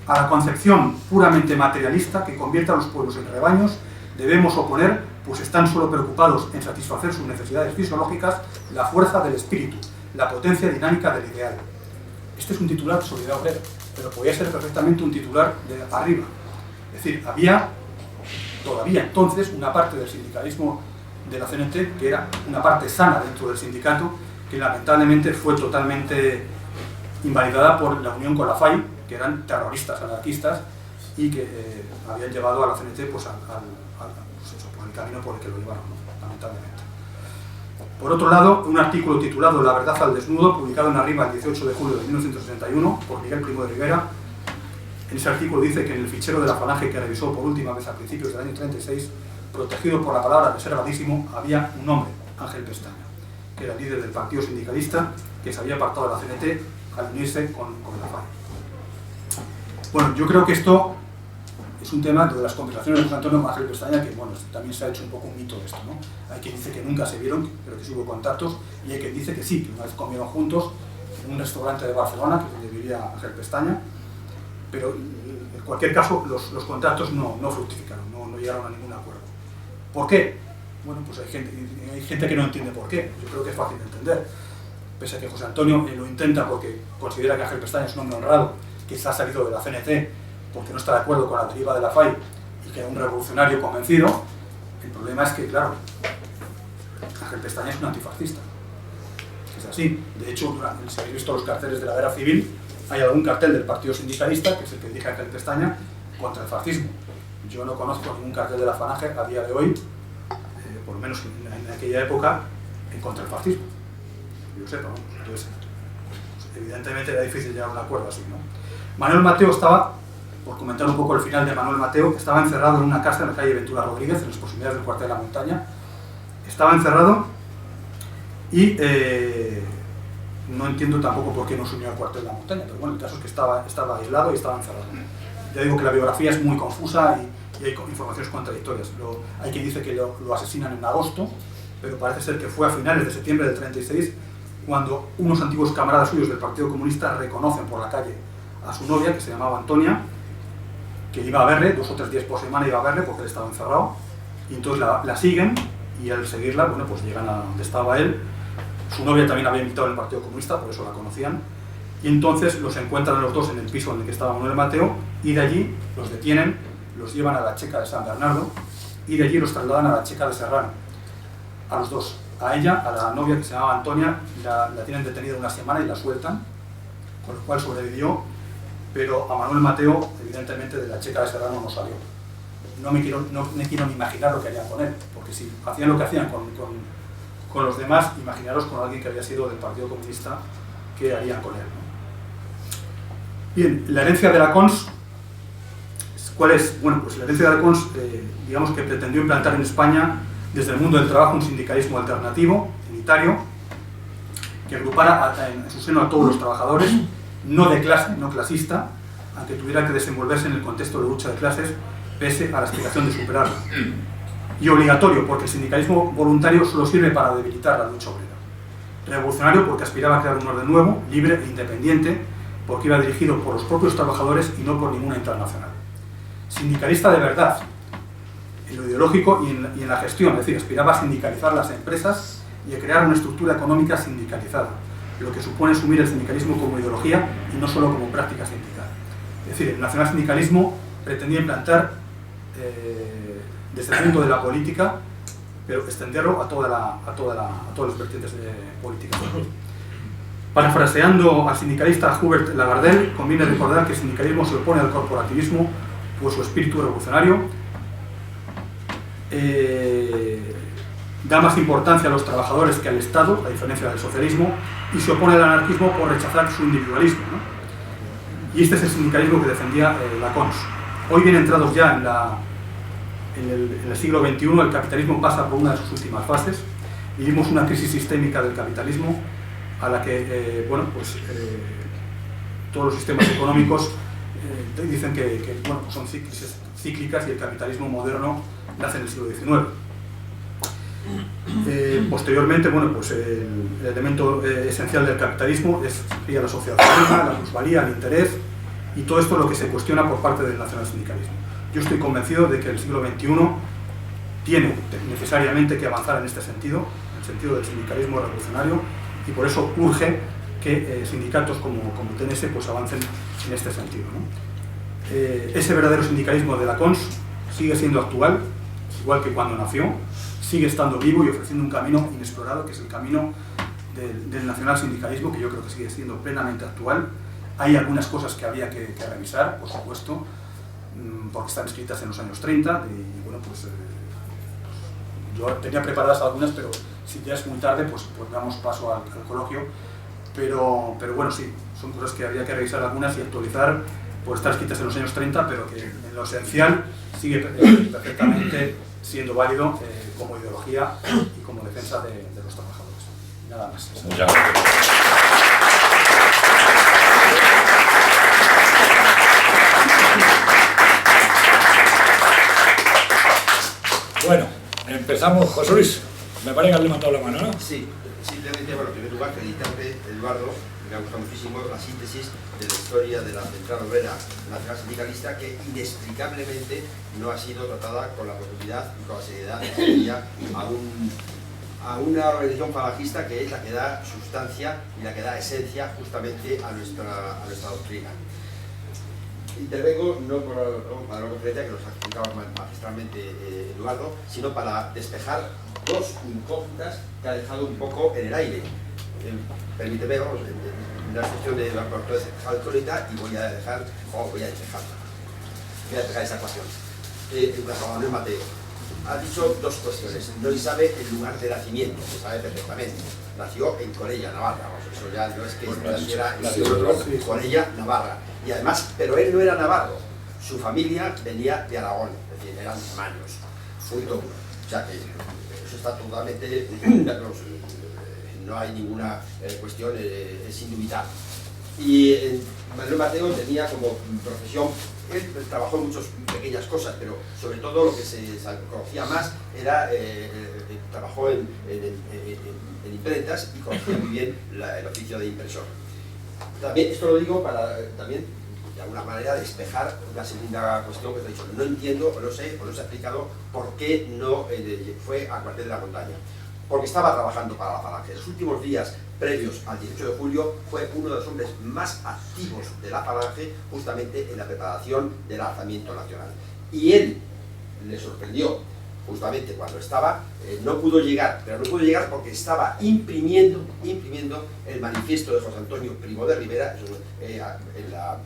a la concepción puramente materialista que convierte a los pueblos en rebaños debemos oponer, pues están solo preocupados en satisfacer sus necesidades fisiológicas, la fuerza del espíritu, la potencia dinámica del ideal. Este es un titular de Solidaridad Obrera, pero podía ser perfectamente un titular de arriba. Es decir, había todavía entonces una parte del sindicalismo de la CNT que era una parte sana dentro del sindicato, que lamentablemente fue totalmente invalidada por la unión con la FAI, que eran terroristas anarquistas y que habían llevado a la CNT pues, por el camino por el que lo llevaron, ¿no? Lamentablemente. Por otro lado, un artículo titulado La verdad al desnudo, publicado en Arriba el 18 de julio de 1961 por Miguel Primo de Rivera. En ese artículo dice que en el fichero de la Falange que revisó por última vez a principios del año 36, protegido por la palabra reservadísimo, había un hombre, Ángel Pestaña, que era el líder del partido sindicalista, que se había apartado de la CNT al unirse con la FAI. Bueno, yo creo que esto es un tema de las conversaciones de José Antonio con Ángel Pestaña, que bueno, también se ha hecho un poco un mito de esto, ¿no? Hay quien dice que nunca se vieron, pero que sí hubo contactos, y hay quien dice que sí, que una vez comieron juntos en un restaurante de Barcelona, que es donde vivía Ángel Pestaña, pero en cualquier caso los contactos no fructificaron, no llegaron a ningún acuerdo. ¿Por qué? Bueno, pues hay gente que no entiende por qué. Yo creo que es fácil de entender. Pese a que José Antonio lo intenta porque considera que Ángel Pestaña es un hombre honrado, que se ha salido de la CNT porque no está de acuerdo con la deriva de la FAI y que es un revolucionario convencido. El problema es que, claro, Ángel Pestaña es un antifascista. Es así. De hecho, si habéis visto los carteles de la guerra civil, hay algún cartel del Partido Sindicalista, que es el que dirige Ángel Pestaña, contra el fascismo. Yo no conozco ningún cartel de la Falange a día de hoy, por lo menos en aquella época, en contra el fascismo. Yo sepa, ¿no? Entonces, pues, evidentemente era difícil llegar a un acuerdo así, ¿no? Manuel Mateo estaba, por comentar un poco el final de Manuel Mateo, estaba encerrado en una casa en la calle Ventura Rodríguez, en las proximidades del Cuartel de la Montaña. Estaba encerrado y no entiendo tampoco por qué no se unió al Cuartel de la Montaña, pero bueno, el caso es que estaba aislado y estaba encerrado. Ya digo que la biografía es muy confusa y hay informaciones contradictorias. Hay quien dice que lo asesinan en agosto, pero parece ser que fue a finales de septiembre del 36 cuando unos antiguos camaradas suyos del Partido Comunista reconocen por la calle a su novia, que se llamaba Antonia, que iba a verle, 2 o 3 días por semana iba a verle porque él estaba encerrado, y entonces la siguen, y al seguirla, bueno, pues llegan a donde estaba él. Su novia también había invitado al Partido Comunista, por eso la conocían, y entonces los encuentran a los dos en el piso en el que estaba Manuel Mateo, y de allí los detienen, los llevan a la Checa de San Bernardo, y de allí los trasladan a la Checa de Serrano, a los dos. A ella, a la novia que se llamaba Antonia, la tienen detenida una semana y la sueltan, con lo cual sobrevivió, pero a Manuel Mateo, evidentemente, de la Checa de Serrano no salió. No me quiero ni imaginar lo que harían con él, porque si hacían lo que hacían con los demás, imaginaros con alguien que había sido del Partido Comunista, qué harían con él, ¿no? Bien, la herencia de la CONS, ¿cuál es? Bueno, pues la herencia de la CONS, digamos que pretendió implantar en España, desde el mundo del trabajo, un sindicalismo alternativo, unitario, que agrupara en su seno a todos los trabajadores, no de clase, no clasista, aunque tuviera que desenvolverse en el contexto de lucha de clases, pese a la aspiración de superarla. Y obligatorio, porque el sindicalismo voluntario solo sirve para debilitar la lucha obrera. Revolucionario, porque aspiraba a crear un orden nuevo, libre e independiente, porque iba dirigido por los propios trabajadores y no por ninguna internacional. Sindicalista de verdad, en lo ideológico y en la gestión, es decir, aspiraba a sindicalizar las empresas y a crear una estructura económica sindicalizada, lo que supone asumir el sindicalismo como ideología y no solo como práctica sindical. Es decir, el nacionalsindicalismo pretendía implantar desde el punto de la política, pero extenderlo a todas las vertientes políticas. Parafraseando al sindicalista Hubert Lagardelle, conviene recordar que el sindicalismo se opone al corporativismo por su espíritu revolucionario, da más importancia a los trabajadores que al Estado, a diferencia del socialismo, y se opone al anarquismo por rechazar su individualismo, ¿no? Y este es el sindicalismo que defendía la CONS. Hoy bien entrados ya en el siglo XXI, el capitalismo pasa por una de sus últimas fases. Vivimos una crisis sistémica del capitalismo, a la que, bueno, pues todos los sistemas económicos dicen que bueno, pues son cíclicas y el capitalismo moderno nace en el siglo XIX. Posteriormente, bueno, pues el elemento esencial del capitalismo sería la sociedad pública, la plusvalía, el interés, y todo esto es lo que se cuestiona por parte del nacionalsindicalismo. Yo estoy convencido de que el siglo XXI tiene necesariamente que avanzar en este sentido, en el sentido del sindicalismo revolucionario, y por eso urge que sindicatos como TNS pues avancen en este sentido, ¿no? Ese verdadero sindicalismo de la CONS sigue siendo actual, igual que cuando nació, sigue estando vivo y ofreciendo un camino inexplorado, que es el camino del nacionalsindicalismo, que yo creo que sigue siendo plenamente actual. Hay algunas cosas que habría que revisar, por supuesto, porque están escritas en los años 30, y bueno, pues yo tenía preparadas algunas, pero si ya es muy tarde, pues damos paso al coloquio. Pero bueno, sí, son cosas que habría que revisar algunas y actualizar, por estar escritas en los años 30, pero que en lo esencial sigue perfectamente siendo válido como ideología y como defensa de los trabajadores. Nada más. Muchas gracias. Bueno, empezamos. José Luis, me parece que has levantado la mano, ¿no? Sí, simplemente, bueno, en primer lugar, felicitarte, Eduardo. Me ha gustado muchísimo la síntesis de la historia de la Central Obrera Nacional Sindicalista, que inexplicablemente no ha sido tratada con la profundidad y con la seriedad necesaria a una organización falangista, que es la que da sustancia y la que da esencia justamente a nuestra doctrina. Intervengo no para la conferencia que nos ha explicado magistralmente Eduardo, sino para despejar dos incógnitas que ha dejado un poco en el aire. Permíteme, vamos, en la sección de la incógnita, y voy a despejar esa cuestión. Juan Mateo ha dicho dos cuestiones. No se sabe el lugar de nacimiento, se sabe perfectamente. Nació en Corella, Navarra. Eso ya no es que naciera en Corella, Navarra. Y además, pero él no era navarro, su familia venía de Aragón, es decir, eran hermanos, fruto uno. O sea que eso está totalmente, no hay ninguna cuestión, es indubitable. Y Manuel Mateo tenía como profesión, él trabajó en muchas pequeñas cosas, pero sobre todo lo que se conocía más era, trabajó en imprentas y conocía muy bien el oficio de impresor. También, esto lo digo para también, de alguna manera, despejar una segunda cuestión que te he dicho. No entiendo, no sé, o no se ha explicado por qué no fue al cuartel de la montaña. Porque estaba trabajando para la Falange. En los últimos días previos al 18 de julio fue uno de los hombres más activos de la Falange, justamente en la preparación del alzamiento nacional. Y él le sorprendió, justamente cuando estaba, no pudo llegar, pero no pudo llegar porque estaba imprimiendo el manifiesto de José Antonio Primo de Rivera en la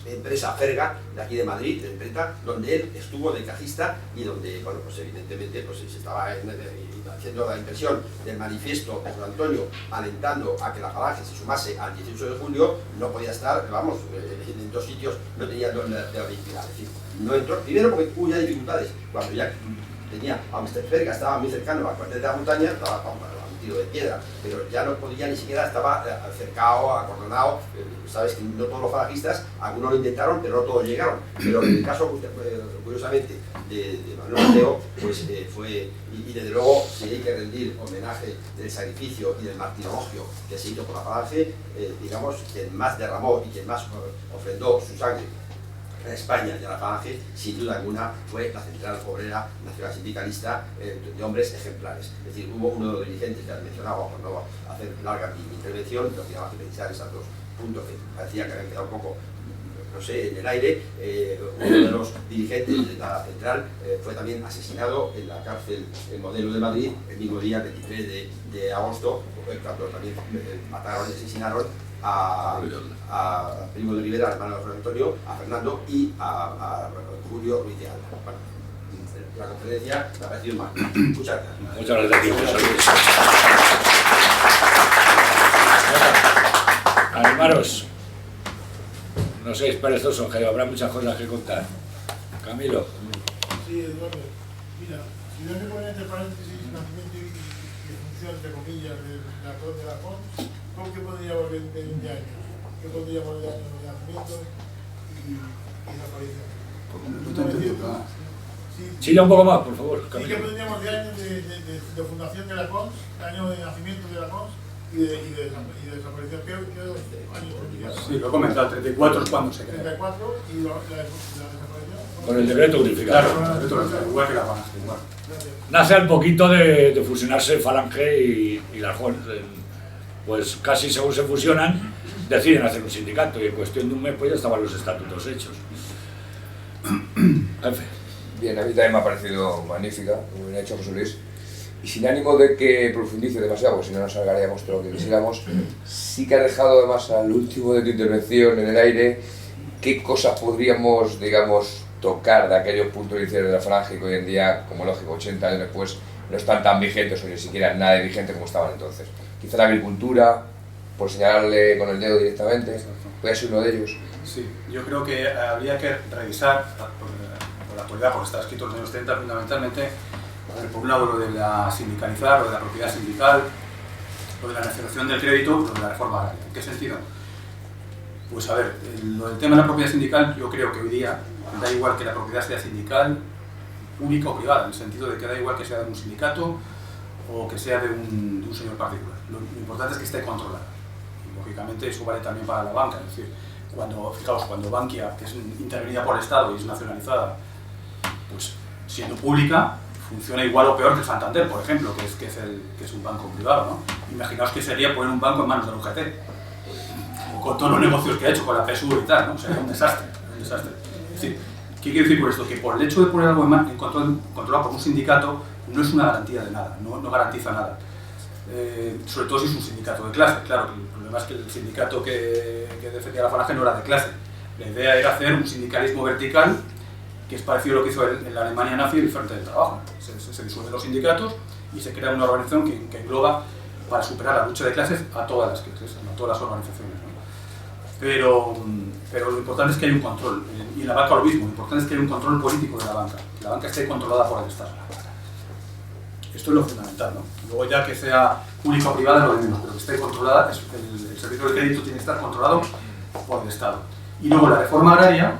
empresa Ferga de aquí de Madrid, de imprenta, donde él estuvo de cajista y donde, bueno, pues evidentemente pues, se estaba haciendo la impresión del manifiesto de José Antonio, alentando a que la Falange se sumase al 18 de julio, no podía estar, vamos, en dos sitios no tenía donde inspirar. Es decir, no entró, primero porque hubo ya dificultades, cuando ya tenía a Mr. Ferga, estaba muy cercano al cuartel de la montaña, estaba a un tiro de piedra, pero ya no podía, ni siquiera estaba cercado, acordonado. Sabes que no todos los falangistas, algunos lo intentaron, pero no todos llegaron. Pero en el caso, curiosamente, de Manuel Mateo, pues fue, y desde luego, si hay que rendir homenaje del sacrificio y del martirologio que se hizo por la Falange, digamos, quien más derramó y quien más ofrendó su sangre a España y a la Falange, sin duda alguna, fue la Central Obrera Nacional Sindicalista, de hombres ejemplares. Es decir, hubo uno de los dirigentes que mencionaba, por no hacer larga mi intervención, lo que daba que pensar esos dos puntos que parecía que habían quedado un poco, no sé, en el aire. Uno de los dirigentes de la Central fue también asesinado en la cárcel Modelo de Madrid el mismo día, 23 de agosto, cuando también mataron y asesinaron a Primo de Rivera, al hermano de José Antonio, a Fernando y a Julio Ruiz de Alba. Bueno, la conferencia me ha parecido mal. Muchas gracias. Muchas gracias, José Luis. Animaros. No seáis perezosos, que habrá muchas cosas que contar. Camilo. Sí, Eduardo. Mira, si no se pone entre paréntesis nacimiento y función, entre comillas, de la CONS, ¿qué podríamos ver en 20 años? ¿Qué podríamos ver de nacimiento y desaparición? No te entiendo, Sí, ya un poco más, por favor. Sí, ¿qué podríamos de años de fundación de la CONS, año de nacimiento de la CONS y de desaparición? ¿Qué años podríamos? Sí, lo he comentado, 34 es cuando se crea. 34 y la desaparición. Con el decreto unificado. Claro, igual que la Falange, igual. Nace al poquito de fusionarse Falange y la JON. Pues casi según se fusionan, deciden hacer un sindicato y en cuestión de un mes pues ya estaban los estatutos hechos. Jefe. Bien, a mí también me ha parecido magnífica, como bien ha hecho José Luis. Y sin ánimo de que profundice demasiado, porque si no nos salgaríamos todo lo que quisiéramos, sí que ha dejado además al último de tu intervención en el aire qué cosas podríamos, digamos, tocar de aquellos puntos iniciales de la Falange que hoy en día, como lógico, 80 años después, no están tan vigentes o ni siquiera nada de vigente como estaban entonces. Quizá la agricultura, por señalarle con el dedo directamente, puede ser uno de ellos. Sí, yo creo que habría que revisar, por la actualidad, porque está escrito en los años 30 fundamentalmente, por un lado lo de la sindicalizar, lo de la propiedad sindical, lo de la nacionalización del crédito, lo de la reforma agraria. ¿En qué sentido? Pues a ver, lo del tema de la propiedad sindical, yo creo que hoy día da igual que la propiedad sea sindical, pública o privada, en el sentido de que da igual que sea de un sindicato o que sea de un señor particular. Lo importante es que esté controlada. Y, lógicamente eso vale también para la banca, es decir, fijaos, cuando Bankia, que es intervenida por el Estado y es nacionalizada, pues siendo pública, funciona igual o peor que el Santander, por ejemplo, que es un banco privado, ¿no? Imaginaos que sería poner un banco en manos de la UGT, con todos los negocios que ha hecho, con la PSU y tal, ¿no? Sería un desastre, un desastre. Es decir, ¿qué quiero decir por esto? Que por el hecho de poner algo controlado por un sindicato no es una garantía de nada, no garantiza nada. Sobre todo si es un sindicato de clase, claro, el problema es que el sindicato que defendía la Falange no era de clase. La idea era hacer un sindicalismo vertical, que es parecido a lo que hizo en la Alemania nazi el Frente del Trabajo. Se disuelven los sindicatos y se crea una organización que engloba, para superar la lucha de clases, a todas las clases, a todas las organizaciones, ¿no? Pero lo importante es que hay un control, y en la banca lo mismo, lo importante es que hay un control político de la banca, que la banca esté controlada por el Estado. Esto es lo fundamental, ¿no? Luego ya que sea pública o privada lo de menos, pero que esté controlada, el servicio de crédito tiene que estar controlado por el Estado. Y luego la reforma agraria,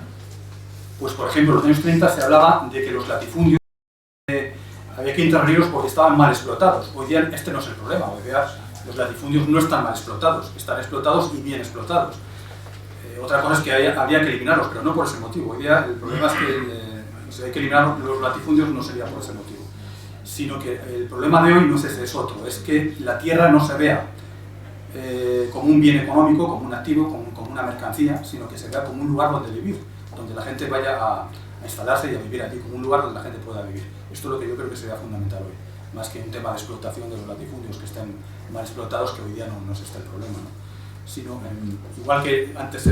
pues por ejemplo en los años 30 se hablaba de que los latifundios había que intervenirlos porque estaban mal explotados. Hoy día este no es el problema, hoy día los latifundios no están mal explotados, están explotados y bien explotados. Otra cosa es que habría que eliminarlos, pero no por ese motivo. Hoy día el problema es que si hay que eliminar los latifundios no sería por ese motivo, sino que el problema de hoy no es ese, es otro, es que la tierra no se vea como un bien económico, como un activo, como una mercancía, sino que se vea como un lugar donde vivir, donde la gente vaya a instalarse y a vivir aquí, como un lugar donde la gente pueda vivir. Esto es lo que yo creo que sería fundamental hoy, más que un tema de explotación de los latifundios que estén mal explotados, que hoy día no es este el problema, ¿no? Sino, igual que antes se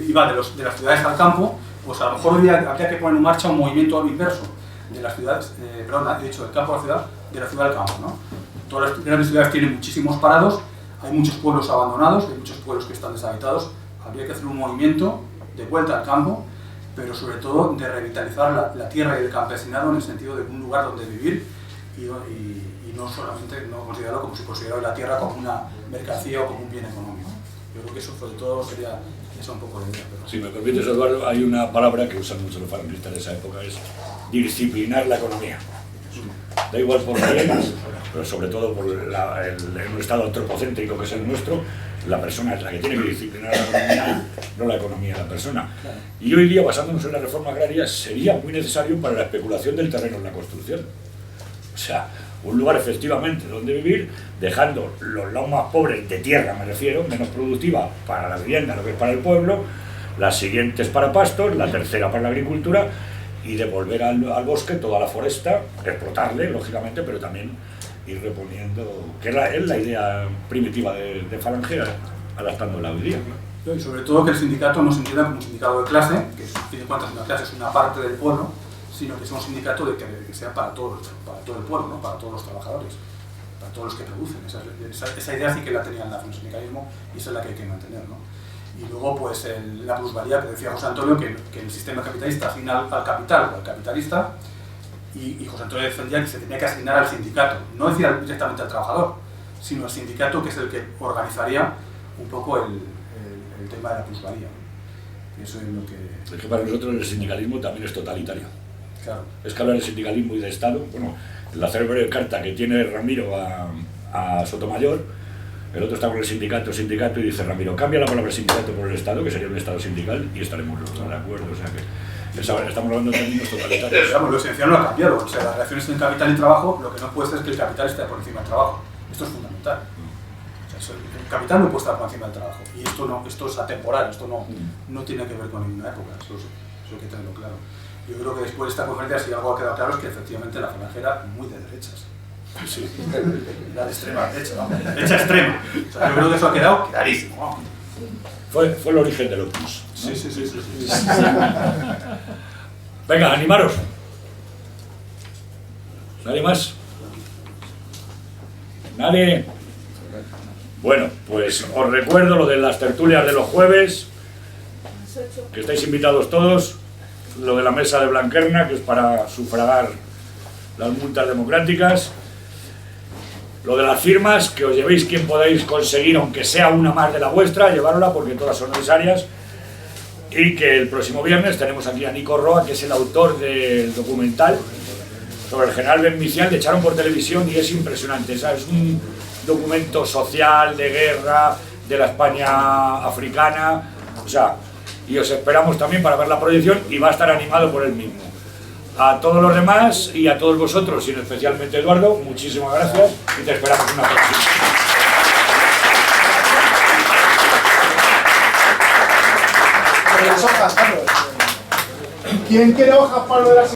iba de las ciudades al campo, pues a lo mejor hoy día habría que poner en marcha un movimiento inverso, de las ciudades, he dicho del campo a la ciudad, de la ciudad al campo, ¿no? Todas las grandes ciudades tienen muchísimos parados, hay muchos pueblos abandonados, hay muchos pueblos que están deshabitados, habría que hacer un movimiento de vuelta al campo, pero sobre todo de revitalizar la tierra y el campesinado en el sentido de un lugar donde vivir y no solamente no considerarlo como si considerara la tierra como una mercancía o como un bien económico. Yo creo que eso sobre todo sería un poco la idea. Pero... Si me permites, Eduardo, hay una palabra que usan mucho los falangistas de esa época, es disciplinar la economía. Da igual por qué, pero sobre todo por en un estado antropocéntrico que es el nuestro, la persona es la que tiene que disciplinar la economía, no la economía de la persona. Y hoy día, basándonos en la reforma agraria, sería muy necesario para la especulación del terreno en la construcción. O sea, un lugar efectivamente donde vivir, dejando los lados más pobres de tierra, me refiero, menos productiva para la vivienda, lo que es para el pueblo, las siguientes para pastos, la tercera para la agricultura, y devolver al bosque toda la foresta, explotarle, lógicamente, pero también ir reponiendo, que es la idea primitiva de Falange, adaptándola hoy día. Y sobre todo que el sindicato no se entienda como un sindicato de clase, que a fin de cuentas una clase es una parte del pueblo, sino que sea un sindicato que sea para todo el pueblo, ¿no? Para todos los trabajadores, para todos los que producen. Esa idea sí que la tenía el sindicalismo y esa es la que hay que mantener, ¿no? Y luego pues la plusvalía que decía José Antonio, que el sistema capitalista asigna al capital o al capitalista, y José Antonio defendía que se tenía que asignar al sindicato, no decía directamente al trabajador, sino al sindicato, que es el que organizaría un poco el tema de la plusvalía. Eso es lo que... Es que para nosotros el sindicalismo también es totalitario. Claro. Es que hablar de sindicalismo y de Estado, bueno, la célebre carta que tiene Ramiro a Sotomayor, el otro está con el sindicato, y dice Ramiro, cambia la palabra sindicato por el Estado, que sería un Estado sindical, y estaremos los dos de acuerdo. O sea que estamos hablando de términos totalitarios. Digamos, lo esencial no ha cambiado. O sea, las relaciones entre capital y trabajo, lo que no puede ser es que el capital esté por encima del trabajo. Esto es fundamental. O sea, el capital no puede estar por encima del trabajo. Y esto es atemporal, esto no tiene que ver con ninguna época. Eso hay que tenerlo claro. Yo creo que después de esta conferencia, si algo ha quedado claro, es que efectivamente la falange era muy de derechas. Sí, era de extrema derecha, ¿no? Derecha extrema. O sea, yo creo que eso ha quedado clarísimo. Fue el origen del Opus. Sí. Venga, animaros. ¿Nadie más? ¿Nadie? Bueno, pues os recuerdo lo de las tertulias de los jueves, que estáis invitados todos, lo de la mesa de Blanquerna, que es para sufragar las multas democráticas, lo de las firmas, que os llevéis quien podáis conseguir, aunque sea una más de la vuestra, llevárosla porque todas son necesarias, y que el próximo viernes tenemos aquí a Nico Roa, que es el autor del documental sobre el general Benmicial, le echaron por televisión y es impresionante. Es un documento social, de guerra, de la España africana, o sea, y os esperamos también para ver la proyección y va a estar animado por él mismo. A todos los demás y a todos vosotros, y especialmente Eduardo, muchísimas gracias y te esperamos una próxima. Las hojas, Carlos. ¿Quién quiere hojas para lo de las